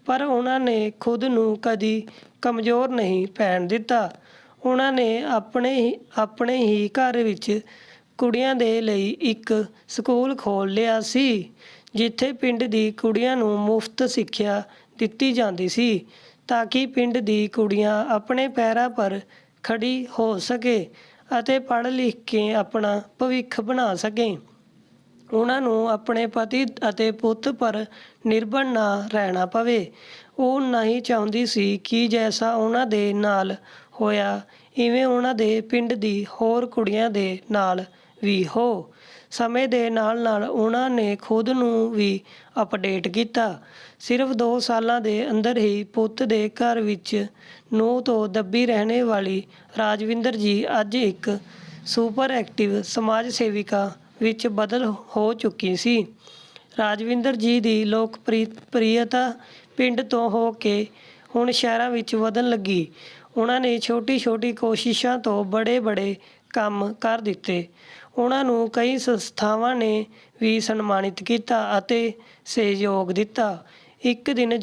ਪਰ ਉਹਨਾਂ ਨੇ ਖੁਦ ਨੂੰ ਕਦੀ ਕਮਜ਼ੋਰ ਨਹੀਂ ਪੈਣ ਦਿੱਤਾ। ਉਹਨਾਂ ਨੇ ਆਪਣੇ ਹੀ ਘਰ ਵਿੱਚ ਕੁੜੀਆਂ ਦੇ ਲਈ ਇੱਕ ਸਕੂਲ ਖੋਲ੍ਹ ਲਿਆ ਸੀ, ਜਿੱਥੇ ਪਿੰਡ ਦੀ ਕੁੜੀਆਂ ਨੂੰ ਮੁਫਤ ਸਿੱਖਿਆ ਦਿੱਤੀ ਜਾਂਦੀ ਸੀ ਤਾਂ ਕਿ ਪਿੰਡ ਦੀ ਕੁੜੀਆਂ ਆਪਣੇ ਪੈਰਾਂ ਪਰ ਖੜੀ ਹੋ ਸਕੇ ਅਤੇ ਪੜ੍ਹ ਲਿਖ ਕੇ ਆਪਣਾ ਭਵਿੱਖ ਬਣਾ ਸਕੇ। ਉਹਨਾਂ ਨੂੰ ਆਪਣੇ ਪਤੀ ਅਤੇ ਪੁੱਤ ਪਰ ਨਿਰਭਰ ਨਾ ਰਹਿਣਾ ਪਵੇ। ਉਹ ਨਹੀਂ ਚਾਹੁੰਦੀ ਸੀ ਕਿ ਜੈਸਾ ਉਹਨਾਂ ਦੇ ਨਾਲ ਹੋਇਆ ਇਵੇਂ ਉਹਨਾਂ ਦੇ ਪਿੰਡ ਦੀ ਹੋਰ ਕੁੜੀਆਂ ਦੇ ਨਾਲ ਵੀ ਹੋ। ਸਮੇਂ ਦੇ ਨਾਲ ਉਹਨਾਂ ਨੇ ਖੁਦ ਨੂੰ ਵੀ ਅਪਡੇਟ ਕੀਤਾ। ਸਿਰਫ 2 ਸਾਲਾਂ ਦੇ ਅੰਦਰ ਹੀ ਪੁੱਤ ਦੇ ਘਰ ਵਿੱਚ ਨੂੰਹ ਤੋਂ ਦੱਬੀ ਰਹਿਣ ਵਾਲੀ ਰਾਜਵਿੰਦਰ ਜੀ ਅੱਜ ਇੱਕ ਸੁਪਰ ਐਕਟਿਵ ਸਮਾਜ ਸੇਵਿਕਾ ਵਿੱਚ ਬਦਲ ਹੋ ਚੁੱਕੀ ਸੀ। ਰਾਜਵਿੰਦਰ ਜੀ ਦੀ ਲੋਕਪ੍ਰਿਯਤਾ ਪਿੰਡ ਤੋਂ ਹੋ ਕੇ ਹੁਣ ਸ਼ਹਿਰਾਂ ਵਿੱਚ ਵਧਣ ਲੱਗੀ। ਉਹਨਾਂ ਨੇ ਛੋਟੀ-ਛੋਟੀ ਕੋਸ਼ਿਸ਼ਾਂ ਤੋਂ ਬੜੇ-ਬੜੇ ਕੰਮ ਕਰ ਦਿੱਤੇ। ਉਹਨਾਂ ਨੂੰ ਕਈ ਸੰਸਥਾਵਾਂ ਨੇ ਵੀ ਸਨਮਾਨਿਤ ਕੀਤਾ ਅਤੇ ਸਹਿਯੋਗ ਦਿੱਤਾ। ਇੱਕ ਦਿਨ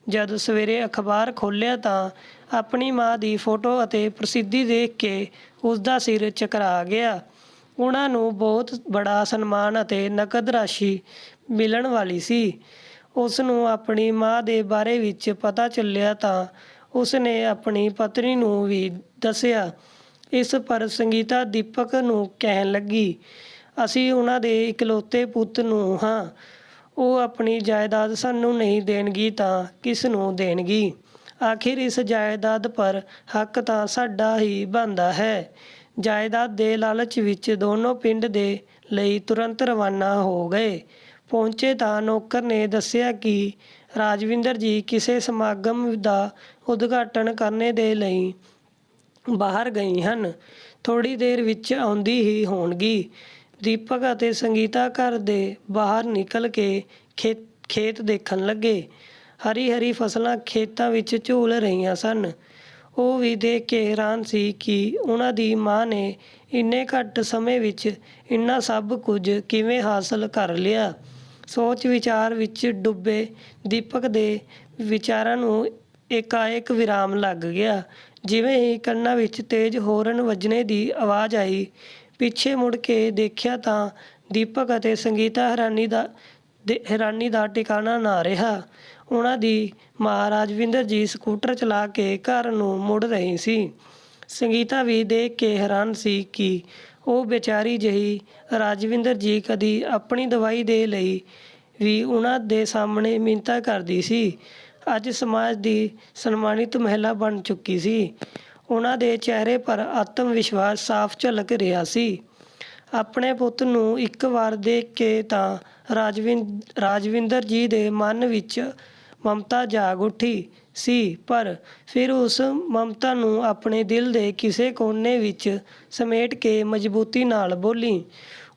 ਜਦ ਸਵੇਰੇ ਅਖਬਾਰ ਖੋਲ੍ਹਿਆ ਤਾਂ ਆਪਣੀ ਮਾਂ ਦੀ ਫੋਟੋ ਅਤੇ ਪ੍ਰਸਿੱਧੀ ਦੇਖ ਕੇ ਉਸਦਾ ਸਿਰ ਚਕਰਾ ਗਿਆ। ਉਹਨਾਂ ਨੂੰ ਬਹੁਤ ਬੜਾ ਸਨਮਾਨ ਅਤੇ ਨਕਦ ਰਾਸ਼ੀ ਮਿਲਣ ਵਾਲੀ ਸੀ। ਉਸ ਨੂੰ ਆਪਣੀ ਮਾਂ ਦੇ ਬਾਰੇ ਵਿੱਚ ਪਤਾ ਚੱਲਿਆ ਤਾਂ ਉਸ ਨੇ ਆਪਣੀ ਪਤਨੀ ਨੂੰ ਵੀ ਦੱਸਿਆ। ਇਸ ਪਰ ਸੰਗੀਤਾ ਦੀਪਕ ਨੂੰ ਕਹਿਣ ਲੱਗੀ, ਅਸੀਂ ਉਹਨਾਂ ਦੇ ਇਕਲੌਤੇ ਪੁੱਤ ਨੂੰ ਹਾਂ। ਉਹ ਆਪਣੀ ਜਾਇਦਾਦ ਸਾਨੂੰ ਨਹੀਂ ਦੇਣਗੀ ਤਾਂ ਕਿਸ ਨੂੰ ਦੇਣਗੀ? ਆਖਿਰ ਇਸ ਜਾਇਦਾਦ ਪਰ ਹੱਕ ਤਾਂ ਸਾਡਾ ਹੀ ਬਣਦਾ ਹੈ। ਜਾਇਦਾਦ ਦੇ ਲਾਲਚ ਵਿੱਚ ਦੋਨੋਂ ਪਿੰਡ ਦੇ ਲਈ ਤੁਰੰਤ ਰਵਾਨਾ ਹੋ ਗਏ। ਪਹੁੰਚੇ ਤਾਂ ਨੌਕਰ ਨੇ ਦੱਸਿਆ ਕਿ ਰਾਜਵਿੰਦਰ ਜੀ ਕਿਸੇ ਸਮਾਗਮ ਦਾ ਉਦਘਾਟਨ ਕਰਨ ਦੇ ਲਈ ਬਾਹਰ ਗਏ ਹਨ। ਥੋੜ੍ਹੀ ਦੇਰ ਵਿੱਚ ਆਉਂਦੀ ਹੀ ਹੋਣਗੀ। ਦੀਪਕ ਅਤੇ ਸੰਗੀਤਾ ਘਰ ਦੇ ਬਾਹਰ ਨਿਕਲ ਕੇ ਖੇਤ ਦੇਖਣ ਲੱਗੇ। ਹਰੀ-ਹਰੀ ਫਸਲਾਂ ਖੇਤਾਂ ਵਿੱਚ ਝੂਲ ਰਹੀਆਂ ਸਨ। ਉਹ ਵੀ ਦੇਖ ਕੇ ਹੈਰਾਨ ਸੀ ਕਿ ਉਹਨਾਂ ਦੀ ਮਾਂ ਨੇ ਇੰਨੇ ਘੱਟ ਸਮੇਂ ਵਿੱਚ ਇੰਨਾ ਸਭ ਕੁਝ ਕਿਵੇਂ ਹਾਸਲ ਕਰ ਲਿਆ। ਸੋਚ ਵਿਚਾਰ ਵਿੱਚ ਡੁੱਬੇ ਦੀਪਕ ਦੇ ਵਿਚਾਰਾਂ ਨੂੰ ਏਕਾਏਕ ਵਿਰਾਮ ਲੱਗ ਗਿਆ। ਜਿਵੇਂ ਹੀ ਕੰਨਾਂ ਵਿੱਚ ਤੇਜ਼ ਹੌਰਨ ਵੱਜਣੇ ਦੀ ਆਵਾਜ਼ ਆਈ, ਪਿੱਛੇ ਮੁੜ ਕੇ ਦੇਖਿਆ ਤਾਂ ਦੀਪਕ ਅਤੇ ਸੰਗੀਤਾ ਹੈਰਾਨੀ ਦਾ ਟਿਕਾਣਾ ਨਾ ਰਿਹਾ। ਉਹਨਾਂ ਦੀ ਮਾਂ ਰਾਜਵਿੰਦਰ ਜੀ ਸਕੂਟਰ ਚਲਾ ਕੇ ਘਰ ਨੂੰ ਮੁੜ ਰਹੀ ਸੀ। ਸੰਗੀਤਾ ਵੀ ਦੇਖ ਕੇ ਹੈਰਾਨ ਸੀ ਕਿ ਉਹ ਬੇਚਾਰੀ ਜਿਹੀ ਰਾਜਵਿੰਦਰ ਜੀ ਕਦੀ ਆਪਣੀ ਦਵਾਈ ਦੇ ਲਈ ਵੀ ਉਹਨਾਂ ਦੇ ਸਾਹਮਣੇ ਮਿੰਨਤਾਂ ਕਰਦੀ ਸੀ, ਅੱਜ ਸਮਾਜ ਦੀ ਸਨਮਾਨਿਤ ਮਹਿਲਾ ਬਣ ਚੁੱਕੀ ਸੀ। ਉਹਨਾਂ ਦੇ ਚਿਹਰੇ ਪਰ ਆਤਮ ਵਿਸ਼ਵਾਸ ਸਾਫ਼ ਝਲਕ ਰਿਹਾ ਸੀ। ਆਪਣੇ ਪੁੱਤ ਨੂੰ ਇੱਕ ਵਾਰ ਦੇਖ ਕੇ ਤਾਂ ਰਾਜਵਿੰਦਰ ਜੀ ਦੇ ਮਨ ਵਿੱਚ ਮਮਤਾ ਜਾਗ ਉੱਠੀ ਸੀ, ਪਰ ਫਿਰ ਉਸ ਮਮਤਾ ਨੂੰ ਆਪਣੇ ਦਿਲ ਦੇ ਕਿਸੇ ਕੋਨੇ ਵਿੱਚ ਸਮੇਟ ਕੇ ਮਜ਼ਬੂਤੀ ਨਾਲ ਬੋਲੀ,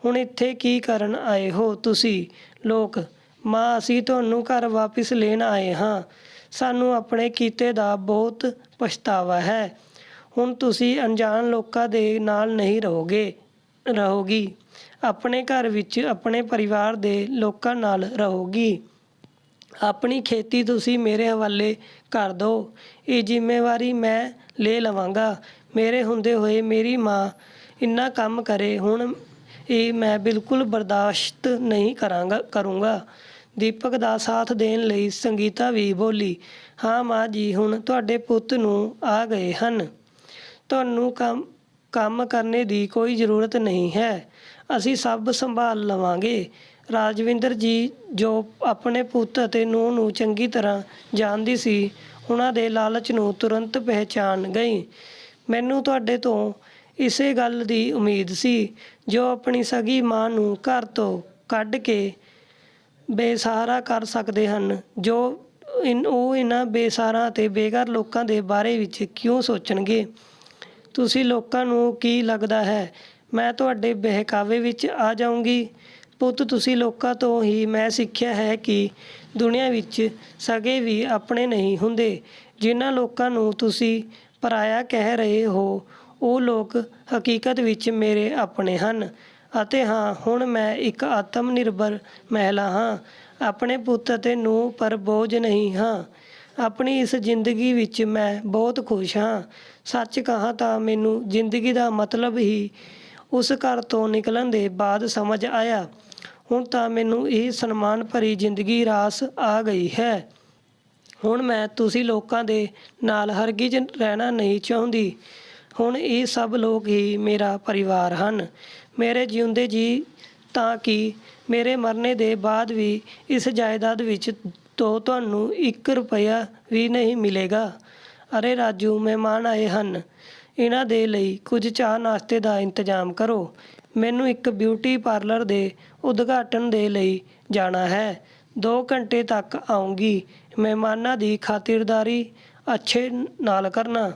ਹੁਣ ਇੱਥੇ ਕੀ ਕਰਨ ਆਏ ਹੋ ਤੁਸੀਂ ਲੋਕ? ਮਾਂ, ਅਸੀਂ ਤੁਹਾਨੂੰ ਘਰ ਵਾਪਿਸ ਲੈਣ ਆਏ ਹਾਂ। ਸਾਨੂੰ ਆਪਣੇ ਕੀਤੇ ਦਾ ਬਹੁਤ ਪਛਤਾਵਾ ਹੈ। ਹੁਣ ਤੁਸੀਂ ਅਣਜਾਣ ਲੋਕਾਂ ਦੇ ਨਾਲ ਨਹੀਂ ਰਹੋਗੀ। ਆਪਣੇ ਘਰ ਵਿੱਚ ਆਪਣੇ ਪਰਿਵਾਰ ਦੇ ਲੋਕਾਂ ਨਾਲ ਰਹੋਗੀ। ਆਪਣੀ ਖੇਤੀ ਤੁਸੀਂ ਮੇਰੇ ਹਵਾਲੇ ਕਰ ਦਿਓ। ਇਹ ਜ਼ਿੰਮੇਵਾਰੀ ਮੈਂ ਲੈ ਲਵਾਂਗਾ। ਮੇਰੇ ਹੁੰਦੇ ਹੋਏ ਮੇਰੀ ਮਾਂ ਇੰਨਾ ਕੰਮ ਕਰੇ, ਹੁਣ ਇਹ ਮੈਂ ਬਿਲਕੁਲ ਬਰਦਾਸ਼ਤ ਨਹੀਂ ਕਰੂੰਗਾ। ਦੀਪਕ ਦਾ ਸਾਥ ਦੇਣ ਲਈ ਸੰਗੀਤਾ ਵੀ ਬੋਲੀ, ਹਾਂ ਮਾਂ ਜੀ, ਹੁਣ ਤੁਹਾਡੇ ਪੁੱਤ ਨੂੰ ਆ ਗਏ ਹਨ। ਤੁਹਾਨੂੰ ਕੰਮ ਕਰਨ ਦੀ ਕੋਈ ਜ਼ਰੂਰਤ ਨਹੀਂ ਹੈ। ਅਸੀਂ ਸਭ ਸੰਭਾਲ ਲਵਾਂਗੇ। ਰਾਜਵਿੰਦਰ ਜੀ ਜੋ ਆਪਣੇ ਪੁੱਤ ਅਤੇ ਨੂੰਹ ਨੂੰ ਚੰਗੀ ਤਰ੍ਹਾਂ ਜਾਣਦੀ ਸੀ, ਉਹਨਾਂ ਦੇ ਲਾਲਚ ਨੂੰ ਤੁਰੰਤ ਪਹਿਚਾਣ ਗਈ। ਮੈਨੂੰ ਤੁਹਾਡੇ ਤੋਂ ਇਸੇ ਗੱਲ ਦੀ ਉਮੀਦ ਸੀ, ਜੋ ਆਪਣੀ ਸਗੀ ਮਾਂ ਨੂੰ ਘਰ ਤੋਂ ਕੱਢ ਕੇ ਬੇਸਹਾਰਾ ਕਰ ਸਕਦੇ ਹਨ। ਉਹ ਇਹਨਾਂ ਬੇਸਹਾਰਾ ਅਤੇ ਬੇਘਰ ਲੋਕਾਂ ਦੇ ਬਾਰੇ ਵਿੱਚ ਕਿਉਂ ਸੋਚਣਗੇ? ਤੁਸੀਂ ਲੋਕਾਂ ਨੂੰ ਕੀ ਲੱਗਦਾ ਹੈ ਮੈਂ ਤੁਹਾਡੇ ਬਹਿਕਾਵੇ ਵਿੱਚ ਆ ਜਾਊਂਗੀ? ਪੁੱਤ, ਤੁਸੀਂ ਲੋਕਾਂ ਤੋਂ ਹੀ ਮੈਂ ਸਿੱਖਿਆ ਹੈ ਕਿ ਦੁਨੀਆ ਵਿੱਚ ਸਗੇ ਵੀ ਆਪਣੇ ਨਹੀਂ ਹੁੰਦੇ। ਜਿਨ੍ਹਾਂ ਲੋਕਾਂ ਨੂੰ ਤੁਸੀਂ ਪਰਾਇਆ ਕਹਿ ਰਹੇ ਹੋ, ਉਹ ਲੋਕ ਹਕੀਕਤ ਵਿੱਚ ਮੇਰੇ ਆਪਣੇ ਹਨ। ਅਤੇ ਹਾਂ, ਹੁਣ ਮੈਂ ਇੱਕ ਆਤਮ ਨਿਰਭਰ ਮਹਿਲਾ ਹਾਂ। ਆਪਣੇ ਪੁੱਤ ਅਤੇ ਨੂੰਹ ਪਰ ਬੋਝ ਨਹੀਂ ਹਾਂ। ਆਪਣੀ ਇਸ ਜ਼ਿੰਦਗੀ ਵਿੱਚ ਮੈਂ ਬਹੁਤ ਖੁਸ਼ ਹਾਂ। ਸੱਚ ਕਹਾਂ ਤਾਂ ਮੈਨੂੰ ਜ਼ਿੰਦਗੀ ਦਾ ਮਤਲਬ ਹੀ ਉਸ ਘਰ ਤੋਂ ਨਿਕਲਣ ਦੇ ਬਾਅਦ ਸਮਝ ਆਇਆ। ਹੁਣ ਤਾਂ ਮੈਨੂੰ ਇਹ ਸਨਮਾਨ ਭਰੀ ਜ਼ਿੰਦਗੀ ਰਾਸ ਆ ਗਈ ਹੈ। ਹੁਣ ਮੈਂ ਤੁਸੀਂ ਲੋਕਾਂ ਦੇ ਨਾਲ ਹਰਗਿਜ਼ ਰਹਿਣਾ ਨਹੀਂ ਚਾਹੁੰਦੀ। ਹੁਣ ਇਹ ਸਭ ਲੋਕ ਹੀ ਮੇਰਾ ਪਰਿਵਾਰ ਹਨ। ਮੇਰੇ ਜਿਉਂਦੇ ਜੀ ਤਾਂ ਕਿ ਮੇਰੇ ਮਰਨੇ ਦੇ ਬਾਅਦ ਵੀ ਇਸ ਜਾਇਦਾਦ ਵਿੱਚ ਤੋਂ ਤੁਹਾਨੂੰ 1 ਰੁਪਇਆ ਵੀ ਨਹੀਂ ਮਿਲੇਗਾ। ਅਰੇ ਰਾਜੂ, ਮਹਿਮਾਨ ਆਏ ਹਨ, ਇਹਨਾਂ ਦੇ ਲਈ ਕੁਝ ਚਾਹ ਨਾਸ਼ਤੇ ਦਾ ਇੰਤਜ਼ਾਮ ਕਰੋ। ਮੈਨੂੰ ਇੱਕ ਬਿਊਟੀ ਪਾਰਲਰ ਦੇ ਉਦਘਾਟਨ ਦੇ ਲਈ ਜਾਣਾ ਹੈ। 2 ਘੰਟੇ ਤੱਕ ਆਊਂਗੀ। ਮਹਿਮਾਨਾਂ ਦੀ ਖਾਤਿਰਦਾਰੀ ਅੱਛੇ ਨਾਲ ਕਰਨਾ।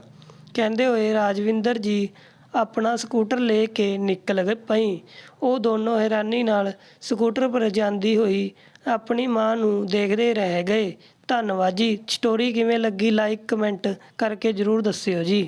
ਕਹਿੰਦੇ ਹੋਏ ਰਾਜਵਿੰਦਰ ਜੀ ਆਪਣਾ ਸਕੂਟਰ ਲੈ ਕੇ ਨਿਕਲ ਪਈ। ਉਹ ਦੋਨੋਂ ਹੈਰਾਨੀ ਨਾਲ ਸਕੂਟਰ ਪਰ ਜਾਂਦੀ ਹੋਈ ਆਪਣੀ ਮਾਂ ਨੂੰ ਦੇਖਦੇ ਰਹਿ ਗਏ। ਧੰਨਵਾਦ ਜੀ। ਸਟੋਰੀ ਕਿਵੇਂ ਲੱਗੀ ਲਾਈਕ ਕਮੈਂਟ ਕਰਕੇ ਜ਼ਰੂਰ ਦੱਸਿਓ ਜੀ।